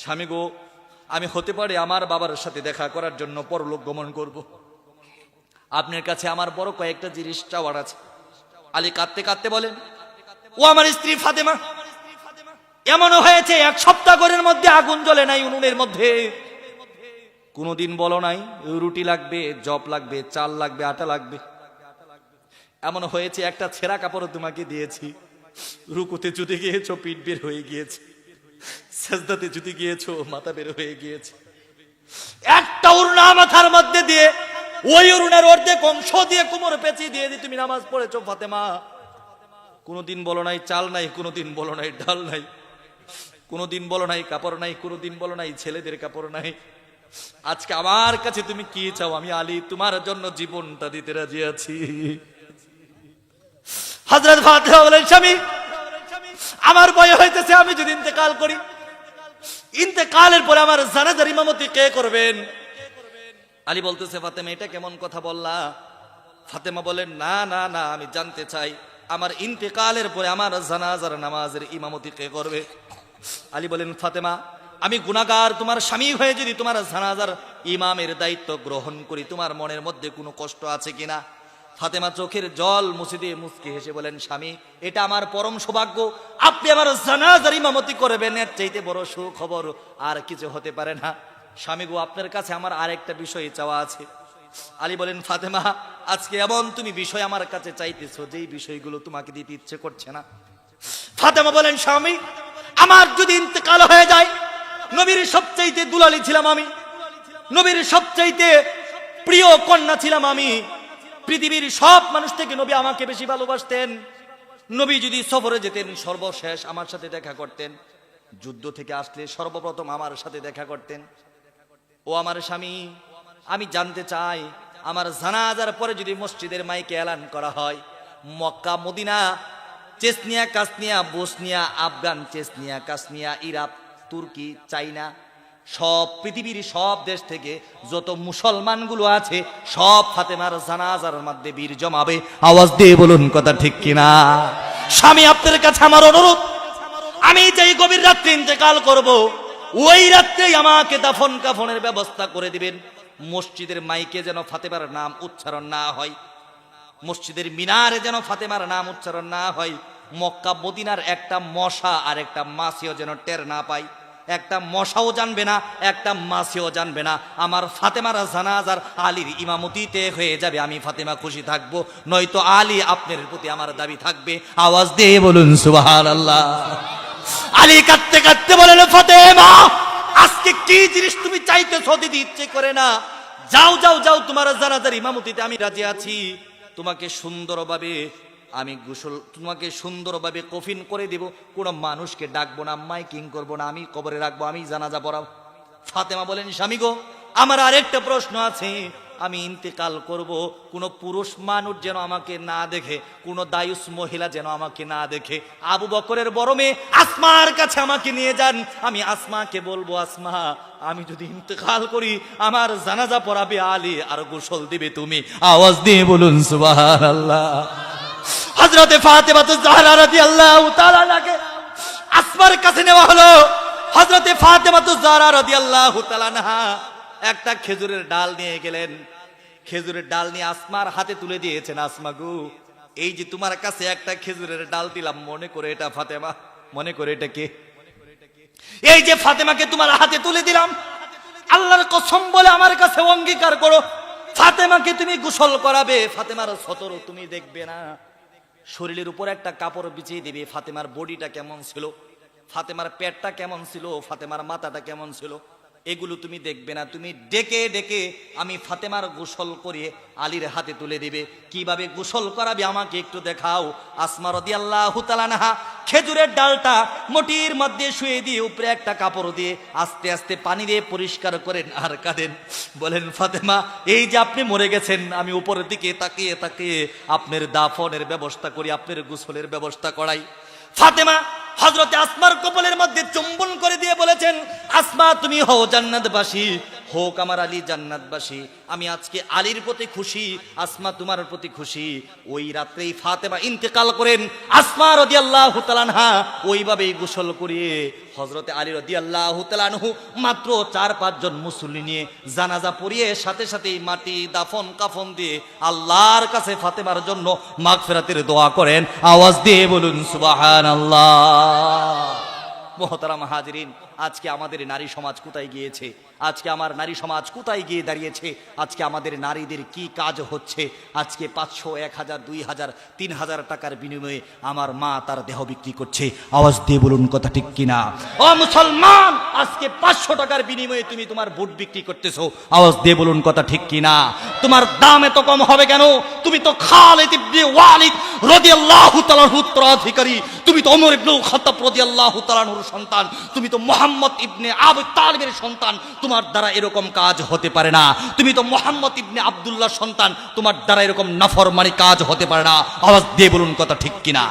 স্বামী গো, আমি হতে পারে আমার বাবার সাথে দেখা করার জন্য পরলোক গমন করব, আপনার কাছে আমার বড় কয়েকটা জিনিস চাওয়ার আছে। আলী কাঁদতে কাঁদতে বলেন, ও আমার স্ত্রী ফাতেমা, এমনও হয়েছে 1 সপ্তাহ ঘরের মধ্যে আগুন জ্বলে নাই উনুনের মধ্যে, কোনোদিন বলো নাই রুটি লাগবে, জব লাগবে, চাল লাগবে, আটা লাগবে। এমন হয়েছে একটা ছেঁড়া কাপড় তোমাকে দিয়েছি, রুকুতে চুতে গিয়েছো, পিঠ বের হয়ে গিয়েছে, সেজদাতে যদি গিয়েছো মাথা বের হয়ে গিয়েছে, একটা উড়না মাথার মধ্যে দিয়ে ওই উড়নার অর্ধেক অংশ দিয়ে কোমর পেঁচিয়ে দিয়ে তুমি নামাজ পড়েছো ফাতেমা। কোনদিন বলো নাই চাল নাই, কোনদিন বলো নাই ডাল নাই, কোনদিন বলো নাই কাপড় নাই, কোনদিন বলো নাই ছেলেদের কাপড় নাই। আজকে আমার কাছে তুমি কি চাও? আমি আলী তোমার জন্য জীবনটা দিতে রাজি আছি। হযরত ফাতেমা বলেন, স্বামী আমার ভয় হইতেছে আমি যদি ইন্তেকাল করি, ইন্তেকালের পরে আমার জানাজার ইমামতি কে করবেন? আলী বলতেছে, ফাতেমা এটা কেমন কথা বললা? ফাতেমা বলেন, না না না, আমি জানতে চাই আমার ইন্তেকালের পরে আমার জানাজার নামাজের ইমামতি কে করবে? আলী বলেন, ফাতেমা আমি গুনাহগার তোমার স্বামী হয়ে যদি তোমার জানাজার ইমামের দায়িত্ব গ্রহণ করি, তোমার মনের মধ্যে কোনো কষ্ট আছে কিনা? ফাতেমা চোখের জল মুছে দিয়ে মুচকি হেসে বলেন, স্বামী এটা আমার পরম সৌভাগ্য, আপনি আমার জানাজার ইমামতি করবেন, এর চাইতে বড় সুখবর আর কিছু হতে পারে না। স্বামী গো, আপনার কাছে আমার আরেকটা বিষয় চাওয়া আছে। আলী বলেন, ফাতেমা আজকে এমন তুমি বিষয় আমার কাছে চাইতেছো যেই বিষয়গুলো তোমাকে দিতে ইচ্ছে করছে না। ফাতেমা বলেন, স্বামী আমার যদি ইন্তেকাল হয়ে যায়, নবীর সবচাইতে দুলালী ছিলাম আমি, নবীর সবচাইতে প্রিয় কন্যা ছিলাম আমি, পৃথিবীর সব মানুষ থেকে নবী আমাকে বেশি ভালোবাসতেন। নবী যদি সফরে যেতেন সর্বশেষ আমার সাথে দেখা করতেন, যুদ্ধ থেকে আসলে সর্বপ্রথম আমার সাথে দেখা করতেন। ও আমার স্বামী, আমি জানতে চাই আমার জানাজার পরে যদি মসজিদের মাইকে এলান করা হয়, মক্কা মদিনা চেচনিয়া কাসনিয়া বসনিয়া আফগান চেচনিয়া কাসনিয়া ইরাক তুর্কি চাইনা সব পৃথিবীর সব দেশ থেকে যত মুসলমানগুলো আছে সব ফাতেমার জানাজার মধ্যে বীর জমাবে, আওয়াজ দিয়ে বলুন কথা ঠিক কিনা? স্বামী আপনার কাছে আমার অনুরোধ, আমি যেই গভীর রাত্রে ইন্তেকাল করব ওই রাত্রেই আমাকে দাফন কাফনের ব্যবস্থা করে দিবেন। মসজিদের মাইকে যেন ফাতেমার নাম উচ্চারণ না হয়, মসজিদের মিনারে যেন ফাতেমার নাম উচ্চারণ না হয়, মক্কা মদিনার একটা মশা আর একটা মাছিও যেন টের না পায়, একটা মশাও জানবে না একটা মাছিও জানবে না। আমার ফাতেমার জানাজার আলীর ইমামতিতে হয়ে যাবে, আমি ফাতেমা খুশি থাকবো, নয়তো আলী আপনার প্রতি আমার দাবি থাকবে। আওয়াজ দিয়ে বলুন সুবহানাল্লাহ। আলী কাঁদতে কাঁদতে বলেন, ফাতেমা আজকে কি জিনিস তুমি চাইতেছো দিতে ইচ্ছে করে না, যাও যাও যাও, তোমার জানাজার ইমামতিতে আমি রাজি আছি। তোমাকে সুন্দরভাবে আমি গোসল, তোমাকে সুন্দরভাবে কফিন করে দেব, কোনো মানুষকে ডাকবো না, মাইকিং করবো না, আমি কবরে রাখবো, আমি জানাজা পড়াবো। ফাতেমা বলেন, স্বামী গো আমার আরেকটা প্রশ্ন আছে, আমি ইন্তেকাল করব, কোন পুরুষ মানুষ যেন আমাকে না দেখে, কোন দায়ুস মহিলা যেন আমাকে না দেখে। আবু বকরের বড় মেয়ে আসমার কাছে আমাকে নিয়ে যান, আমি আসমাকে বলবো, আসমা আমি যদি ইন্তেকাল করি আমার জানাজা পড়াবে আলী আর গোসল দিবে তুমি। আওয়াজ দিয়ে বলুন সুবহানাল্লাহ। হযরতে ফাতেমা জাহরা রাদিয়াল্লাহু তাআলা আনহাকে আসমার কাছে নেওয়া হলো। হযরতে ফাতেমা জাহরা রাদিয়াল্লাহু তাআলা আনহা একটা খেজুরের ডাল নিয়ে গেলেন, খেজুরের ডাল নিয়ে আসমার হাতে তুলে দিয়েছেন, আসমা গো এই যে তোমার কাছে একটা খেজুরের ডাল দিলাম, মনে করে এটা ফাতেমা, মনে করে এটা কে? এই যে ফাতেমাকে তোমার হাতে তুলে দিলাম, আল্লাহর কসম বলে আমার কাছে অঙ্গীকার করো ফাতেমাকে তুমি গোসল করাবে, ফাতেমার সতর তুমি দেখবে না, শরীরের উপর একটা কাপড় বিছিয়ে দিবে, ফাতেমার বডিটা কেমন ছিল, ফাতেমার পেটটা কেমন ছিল, ফাতেমার মাথাটা কেমন ছিল, এগুলো তুমি দেখবে না, তুমি ডেকে ডেকে আমি ফাতেমার গোসল করিয়ে আলীর হাতে তুলে দিবে। কিভাবে গোসল করাবে আমাকে একটু দেখাও। আসমা রাদিয়াল্লাহু তাআলা আনহা খেজুরের ডালটা মটির মধ্যে শুয়ে দিয়ে উপরে একটা কাপড় দিয়ে আস্তে আস্তে পানি দিয়ে পরিষ্কার করেন আর কাঁদেন, বলেন ফাতেমা এই যে আপনি মরে গেছেন, আমি উপরের দিকে তাকিয়ে তাকিয়ে আপনার দাফনের ব্যবস্থা করি, আপনার গোসলের ব্যবস্থা করাই। ফাতেমা হযরতে আসমার কপালের মধ্যে চুম্বন করে দিয়ে বলেছেন, আসমা তুমি হও জান্নাতবাসী, হোক আমার আলী জান্নাতবাসী, আমি আজকে আলীর প্রতি খুশি, আসমা তোমার প্রতি খুশি। ওই রাত্রেই ফাতেমা ইন্তেকাল করেন। আসমা রাদিয়াল্লাহু তাআলা আনহা ওইভাবেই গোসল করিয়ে হযরতে আলী রাদিয়াল্লাহু তাআলা আনহু মাত্র 4-5 জন মুসল্লি নিয়ে জানাজা পড়িয়ে সাথে সাথেই মাটি দাফন কাফন দিয়ে আল্লাহর কাছে ফাতেমার জন্য মাগফিরাতের দোয়া করেন। আওয়াজ দিয়ে বলুন সুবহানাল্লাহ। মুহতারাম হাজিরিন, আজকে আমাদের নারী সমাজ কোথায় গিয়েছে? আজকে আমার নারী সমাজ কোথায় গিয়ে দাঁড়িয়েছে? আজকে আমাদের নারীদের কি কাজ হচ্ছে? আজকে 500, 1000, 2000, 3000 টাকার বিনিময়ে আমার মা তার দেহ বিক্রি করছে। আওয়াজ দিয়ে বলুন কথা ঠিক কিনা? ও মুসলমান, আজকে 500 টাকার বিনিময়ে তুমি তোমার বুট বিক্রি করতেছো। আওয়াজ দিয়ে বলুন কথা ঠিক কিনা? তোমার দাম এত কম হবে কেন? তুমি তো খালিদ ইবনে ওয়ালিদ রাদিয়াল্লাহু তাআলার উত্তরাধিকারী, তুমি তো ওমর ইবনে খাত্তাব রাদিয়াল্লাহু তাআলার সন্তান, তুমি তো মুহাম্মদ ইবনে আবু তালিবের সন্তান, তোমার দ্বারা এরকম কাজ হতে পারে না। তুমি তো মুহাম্মদ ইবনে আব্দুল্লাহ সন্তান, তোমার দ্বারা এরকম নাফরমানি কাজ হতে পারে না। আওয়াজ দিয়ে বলুন কথা ঠিক কিনা?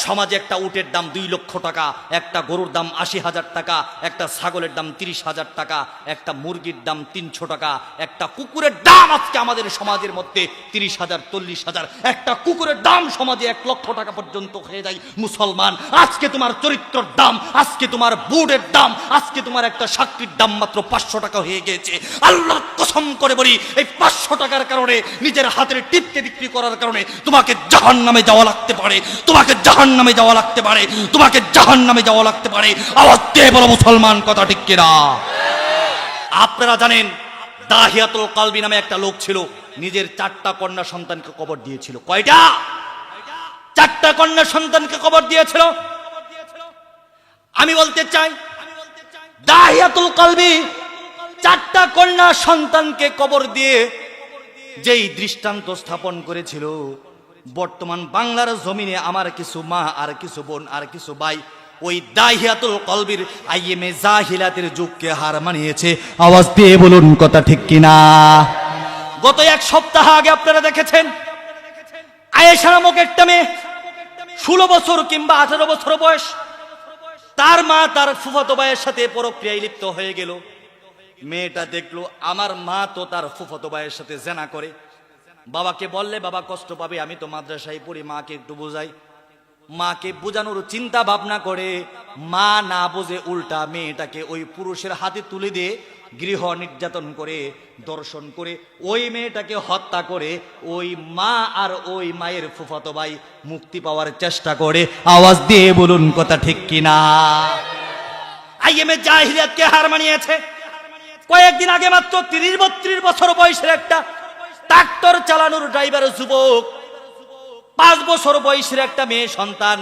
সমাজে একটা উটের দাম 2 লক্ষ টাকা, একটা গরুর দাম 80,000 টাকা, একটা ছাগলের দাম 30,000 টাকা, একটা মুরগির দাম 300 টাকা, একটা কুকুরের দাম আজকে আমাদের সমাজের মধ্যে 30,000, 40,000, একটা কুকুরের দাম সমাজে 1 লক্ষ টাকা পর্যন্ত হয়ে যায়। মুসলমান, আজকে তোমার চরিত্রের দাম, আজকে তোমার বুটের দাম, আজকে তোমার একটা সাক্ষীর দাম মাত্র 500 টাকা হয়ে গিয়েছে। আল্লাহর কসম করে বলি, এই 500 টাকার কারণে, নিজের হাতের টিপকে বিক্রি করার কারণে তোমাকে জাহান্নামে যাওয়া লাগতে পারে, তোমাকে জাহান্নামে যাওয়া লাগতে পারে, তোমাকে জাহান্নামে যাওয়া লাগতে পারে। আওয়াজ দিয়ে বলো মুসলমান কথা ঠিক কিনা? আপনারা জানেন দাহিয়াতুল কলবি নামে একটা লোক ছিল, নিজের 4টা কন্যা সন্তানকে কবর দিয়েছিল। কয়টা? 4টা কন্যা সন্তানকে কবর দিয়েছিল। আমি বলতে চাই, দাহিয়াতুল কলবি 4টা কন্যা সন্তানকে কবর দিয়ে যেই দৃষ্টান্ত স্থাপন করেছিল, বর্তমান বাংলার জমিনে আমার কিছু মা, আর কিছু বোন, আর কিছু ভাই ওই দাহিয়াতুল কলবির আইএমএ জাহিলাতের যুগকে হার মানিয়েছে। আওয়াজ দিয়ে বলুন কথা ঠিক কিনা? গত 1 সপ্তাহ আগে আপনারা দেখেছেন, আয়েশা নামক একটা মেয়ে, 16 বছর কিংবা 18 বছর বয়স, তার মা তার ফুফাতো ভাইয়ের সাথে পরক্রিয়ায় লিপ্ত হয়ে গেল। মেয়েটা দেখলো আমার মা তো তার ফুফাতো ভাইয়ের সাথে জেনা করে। বাবাকে বললে বাবা কষ্ট পাবে, আমি তো মাদ্রাসায় পড়ি, মাকে একটু বোঝাই। মাকে বোঝানোর চিন্তা ভাবনা করে মা না বোঝে উল্টা মেয়েটাকে ওই পুরুষের হাতে তুলে দিয়ে গৃহ নির্যাতন করে, দর্শন করে ওই মেয়েটাকে হত্যা করে ওই মা আর ওই মায়ের ফুফাতো ভাই মুক্তি পাওয়ার চেষ্টা করে। আওয়াজ দিয়ে বলুন কথা ঠিক কিনা? আইএমএ জাহিলিয়াতকে হার মানিয়েছে। কয়েকদিন আগে মাত্র 30-32 বছর বয়সের একটা ট্রাক্টর চালানোর ড্রাইভার যুবক, 5 বছর বয়সের একটা মেয়ে সন্তান,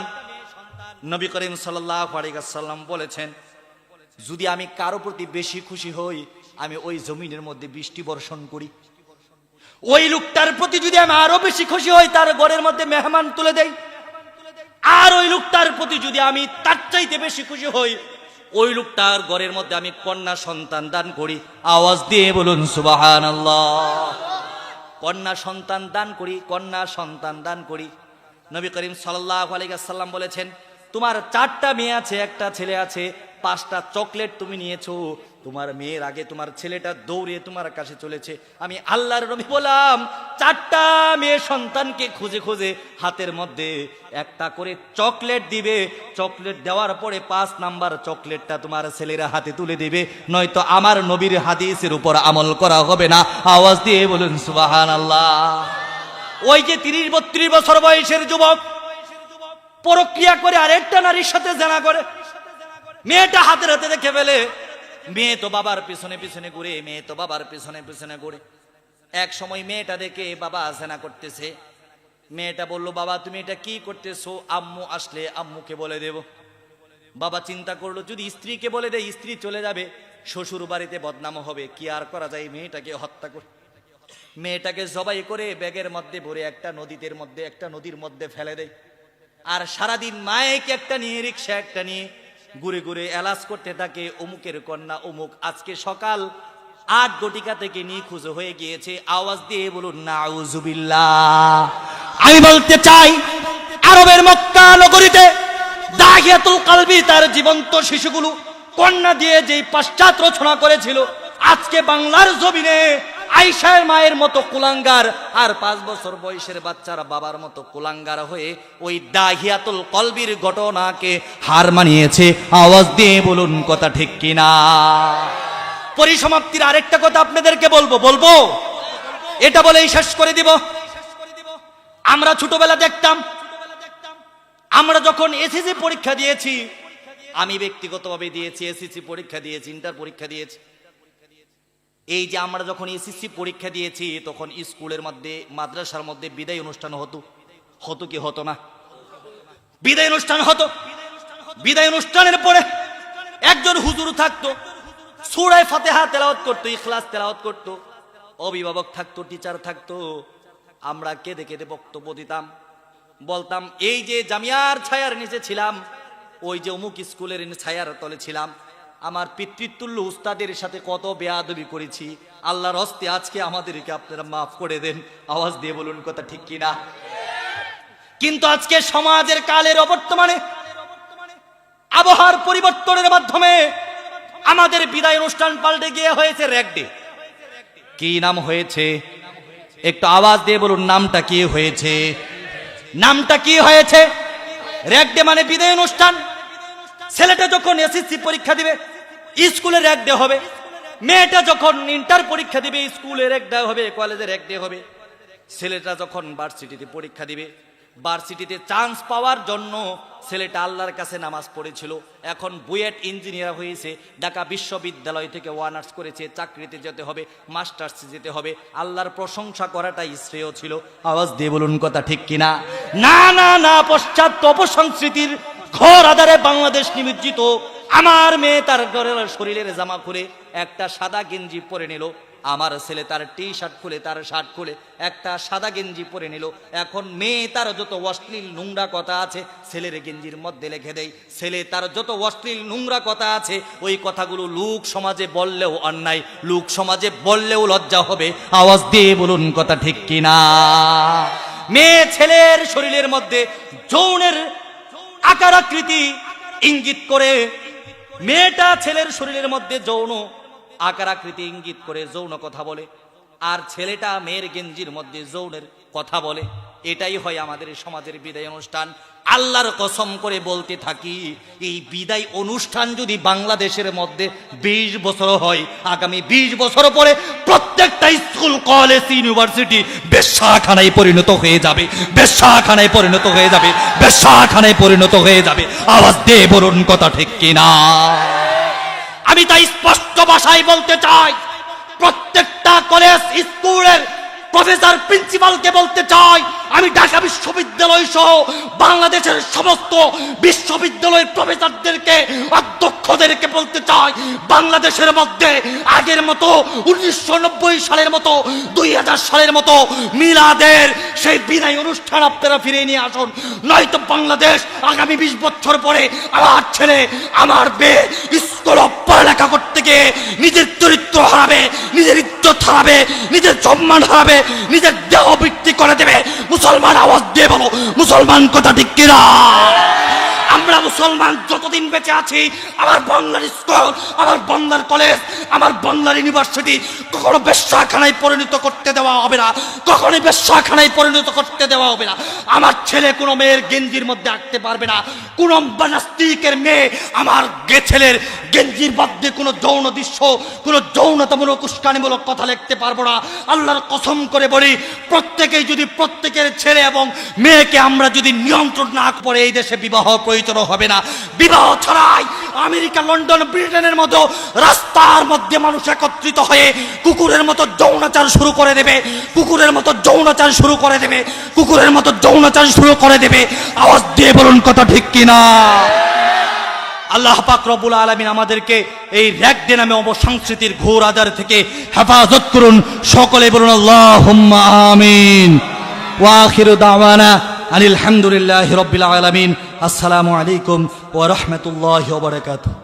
নবী করিম সাল্লাল্লাহু আলাইহি ওয়াসাল্লাম বলেছেন, যদি আমি কারো প্রতি বেশি খুশি হই, আমি ওই জমিনের মধ্যে বৃষ্টি বর্ষণ করি। ওই লোকটার প্রতি যদি আমি আরো বেশি খুশি হই, তার ঘরের মধ্যে মেহমান তুলে দেই। আর ওই লোকটার প্রতি যদি আমি তার চাইতে বেশি খুশি হই, ওই লোকটার ঘরের মধ্যে আমি কন্যা সন্তান দান করি। আওয়াজ দিয়ে বলুন সুবহানাল্লাহ। কন্যা সন্তান দান করি, কন্যা সন্তান দান করি। নবী করিম সাল্লাল্লাহু আলাইহি ওয়াসাল্লাম বলেছেন, তোমার 4টা মেয়ে আছে, একটা ছেলে আছে, 5টা চকলেট তুমি নিয়েছো, তোমার মেয়ের আগে তোমার ছেলেটা দৌড়ে তোমার কাছে চলেছে। আমি আল্লাহর নবী বললাম, 4টা মেয়ে সন্তানকে খুঁজে খুঁজে হাতের মধ্যে একটা করে চকলেট দিবে। চকলেট দেওয়ার পরে 5 নাম্বার চকলেটটা তোমার ছেলের হাতে তুলে দিবে, নয়তো আমার নবীর হাদিসের উপর আমল করা হবে না। আওয়াজ দিয়ে বলুন সুবহানাল্লাহ। ওই যে 30-32 বছর বয়সের যুবক পরক্রিয়া করে আরেকটা নারীর সাথে জেনা করে, মেয়েটা হাতের হাতে দেখে ফেলে। মেয়ে তো বাবার পিছনে পিছনে ঘুরে, মেয়ে তো বাবার পিছনে পিছনে ঘুরে। এক সময় মেয়েটা দেখে বাবা জেনা করতেছে। মেয়েটা বলল, বাবা তুমি এটা কি করতেছো? আম্মু আসলে আম্মুকে বলে দেব। বাবা চিন্তা করলো, যদি স্ত্রীকে বলে দেয় স্ত্রী চলে যাবে, শ্বশুর বাড়িতে বদনাম হবে, কি আর করা যায়, মেয়েটাকে হত্যা করে, মেয়েটাকে জবাই করে ব্যাগের মধ্যে ভরে একটা নদীর মধ্যে ফেলে দেয়। আর সারাদিন মায়েকে একটা নিয়ে, রিক্সা একটা নিয়ে ঘুরে ঘুরে এলাচ করতে থাকে, অমুকের কন্যা অমুক আজকে সকাল 8 ঘটিকা থেকে নিখোঁজ হয়ে গিয়েছে। আওয়াজ দিয়ে বলুন নাউজুবিল্লাহ। আমি বলতে চাই, আরবের মক্কা নগরীতে দাহিয়াতুল কলবি তার জীবন্ত শিশুগুলো কন্যা দিয়ে যেই পাশ্চাত্য রচনা করেছিল, আজকে বাংলার জমিনে আয়েশার মায়ের মতো কুলাঙ্গার আর 5 বছর বয়সের বাচ্চার বাবার মতো কুলাঙ্গার হয়ে ওই দাহিয়াতুল কলবির ঘটনাকে হার মানিয়েছে। আওয়াজ দিয়ে বলুন কথা ঠিক কিনা? পরিসমাপ্তির আরেকটা কথা আপনাদেরকে বলবো, এটা বলেই শেষ করে দিব। আমরা ছোটবেলা দেখতাম, আমরা যখন এসএসসি পরীক্ষা দিয়েছি, আমি ব্যক্তিগতভাবে দিয়েছি, এসএসসি পরীক্ষা দিয়েছি, ইন্টার পরীক্ষা দিয়েছি। এই যে আমরা যখন এসএসসি পরীক্ষা দিয়েছি তখন স্কুলের মধ্যে, মাদ্রাসার মধ্যে বিদায় অনুষ্ঠান হতো কি হতো না? বিদায় অনুষ্ঠান হতো। বিদায় অনুষ্ঠানের পরে একজন হুজুর থাকতো, সূরা ফাতিহা তেলাওয়াত করতো, ইখলাস তেলাওয়াত করতো, অভিভাবক থাকতো, টিচার থাকতো। আমরা কেঁদে কেঁদে বক্তব্য দিতাম, বলতাম এই যে জামিয়ার ছায়ার নিচে ছিলাম, ওই যে অমুক স্কুলের ছায়ার তলে ছিলাম, আমার পিতৃতুল্য উস্তাদের সাথে কত বেয়াদবি করেছি, আল্লাহর হস্তে আজকে আমাদেরকে আপনারা মাফ করে দেন। আওয়াজ দিয়ে বলুন কথা ঠিক কিনা? কিন্তু আজকে সমাজের কালের অবর্তমানে আবহাওয়ার পরিবর্তনের মাধ্যমে আমাদের বিদায় অনুষ্ঠান পাল্টে গিয়ে হয়েছে র‍্যাগ ডে। কি নাম হয়েছে? একটু আওয়াজ দিয়ে বলুন, নামটা কি হয়েছে? নামটা কি হয়েছে? র‍্যাগ ডে মানে বিদায় অনুষ্ঠান। ছেলেটা যখন এসএসসি পরীক্ষা দিবে স্কুলে র‍্যাগ ডে হবে, মেয়েটা যখন ইন্টার পরীক্ষা দিবে স্কুলে র‍্যাগ ডে হবে, কলেজে র‍্যাগ ডে হবে। ছেলেটা যখন ভার্সিটিতে পরীক্ষা দিবে, ভার্সিটিতে চান্স পাওয়ার জন্য ছেলেটা আল্লাহর কাছে নামাজ পড়েছিল, এখন বুয়েট ইঞ্জিনিয়ার হয়েছে, ঢাকা বিশ্ববিদ্যালয় থেকে অনার্স করেছে, চাকরিতে যেতে হবে, মাস্টার্সে যেতে হবে, আল্লাহর প্রশংসা করাটাই শ্রেয় ছিল। আওয়াজ দিয়ে বলুন কথা ঠিক কিনা? না না না, পশ্চাৎ অপসংস্কৃতির ঘোর আধারে বাংলাদেশ নিমজ্জিত। আমার মেয়ে তার শরীরের জামা খুলে একটা সাদা গেঞ্জি পরে নিল, আমার ছেলে তার টি শার্ট খুলে, তার শার্ট খুলে একটা সাদা গেঞ্জি পরে নিল। এখন মেয়ে তার যত অশ্লীল নোংরা কথা আছে ছেলের গেঞ্জির মধ্যে লিখে দেয়। ছেলে তার যত অশ্লীল নোংরা কথা আছে ওই কথাগুলো লোক সমাজে বললেও অন্যায়, লোক সমাজে বললেও লজ্জা হবে। আওয়াজ দিয়ে বলুন কথা ঠিক কিনা? মেয়ে ছেলের শরীরের মধ্যে যৌনের আকার আকৃতি ইঙ্গিত করে, মেয়েটা ছেলের শরীরের মধ্যে যৌন আকার আকৃতি ইঙ্গিত করে যৌন কথা বলে, আর ছেলেটা মেয়ের গেঞ্জির মধ্যে যৌনের কথা বলে। এটাই হয় আমাদের সমাজের বিদায় অনুষ্ঠান। আল্লাহর কসম করে বলতে থাকি, এই বিদায় অনুষ্ঠান যদি বাংলাদেশের মধ্যে 20 বছর হয়, আগামী 20 বছর পরে প্রত্যেকটা স্কুল, কলেজ, ইউনিভার্সিটি বেশ্যাখানায় পরিণত হয়ে যাবে, বেশ্যাখানায় পরিণত হয়ে যাবে, বেশ্যাখানায় পরিণত হয়ে যাবে। আওয়াজ দিয়ে বলুন কথা ঠিক কিনা? আমি তাই স্পষ্ট ভাষায় বলতে চাই, প্রত্যেকটা কলেজ স্কুলের প্রফেসর, প্রিন্সিপালকে বলতে চাই, আমি ঢাকা বিশ্ববিদ্যালয় সহ বাংলাদেশের সমস্ত বিশ্ববিদ্যালয়ের প্রফেসরদেরকে, অধ্যক্ষদেরকে বলতে চাই, বাংলাদেশের মধ্যে আগের মতো 1990 সালের মতো, 2000 সালের মতো মিলাদের সেই বিদায় অনুষ্ঠান আপনারা ফিরিয়ে নিয়ে আসুন। নয়তো বাংলাদেশ আগামী 20 বছর পরে আমার ছেলে, আমার মেয়ে স্কুলে পড়ালেখা করতে গিয়ে নিজের চরিত্র হারাবে, নিজের ইজ্জত হারাবে, নিজের সম্মান হারাবে, নিজের দেহ বিক্রি করে দেবে। মুসলমান আওয়াজ দিয়ে বলো, মুসলমান কথা ঠিক কিনা? আমরা মুসলমান যতদিন বেঁচে আছি, আমার বাংলার স্কুল, আমার বাংলার কলেজ, আমার বাংলার ইউনিভার্সিটি কখনো বেশ্যাখানায় পরিণত করতে দেওয়া হবে না, কখনোই বেশ্যাখানায় পরিণত করতে দেওয়া হবে না। আমার ছেলে কোনো মেয়ের গেঞ্জির মধ্যে আঁকতে পারবে না, কোন নাস্তিকের মেয়ে আমার ছেলের গেঞ্জির মধ্যে কোনো যৌন দৃশ্য, কোনো যৌনতামূলক উস্কানিমূলক কথা লিখতে পারবো না। আল্লাহর কসম করে বলি, প্রত্যেকেই যদি প্রত্যেকের ছেলে এবং মেয়েকে আমরা যদি নিয়ন্ত্রণ না করে, এই দেশে বিবাহ প্রয়োজন হবে না। বিবাহ ছাড়াই আমেরিকা, লন্ডন, ব্রিটেনের মতো রাস্তার মধ্যে মানুষ একত্রিত হয়ে কুকুরের মতো যৌনাচার শুরু করে দেবে, কুকুরের মতো যৌনাচার শুরু করে দেবে, কুকুরের মতো যৌনাচার শুরু করে দেবে। আওয়াজ দিয়ে বলুন কথা ঠিক কিনা? আল্লাহ পাক রব্বুল আলামিন আমাদেরকে এই র‍্যাগ ডে নামে অপসংস্কৃতির ঘোর আধার থেকে হেফাজত করুন। সকলে বলুন আল্লাহুম্মা আমিন। ওয়া আখিরু দাওয়ানা আলহামদুলিল্লাহি রাব্বিল আলামিন। আসসালামু আলাইকুম ওয়া রাহমাতুল্লাহি ওয়া বারাকাতুহু।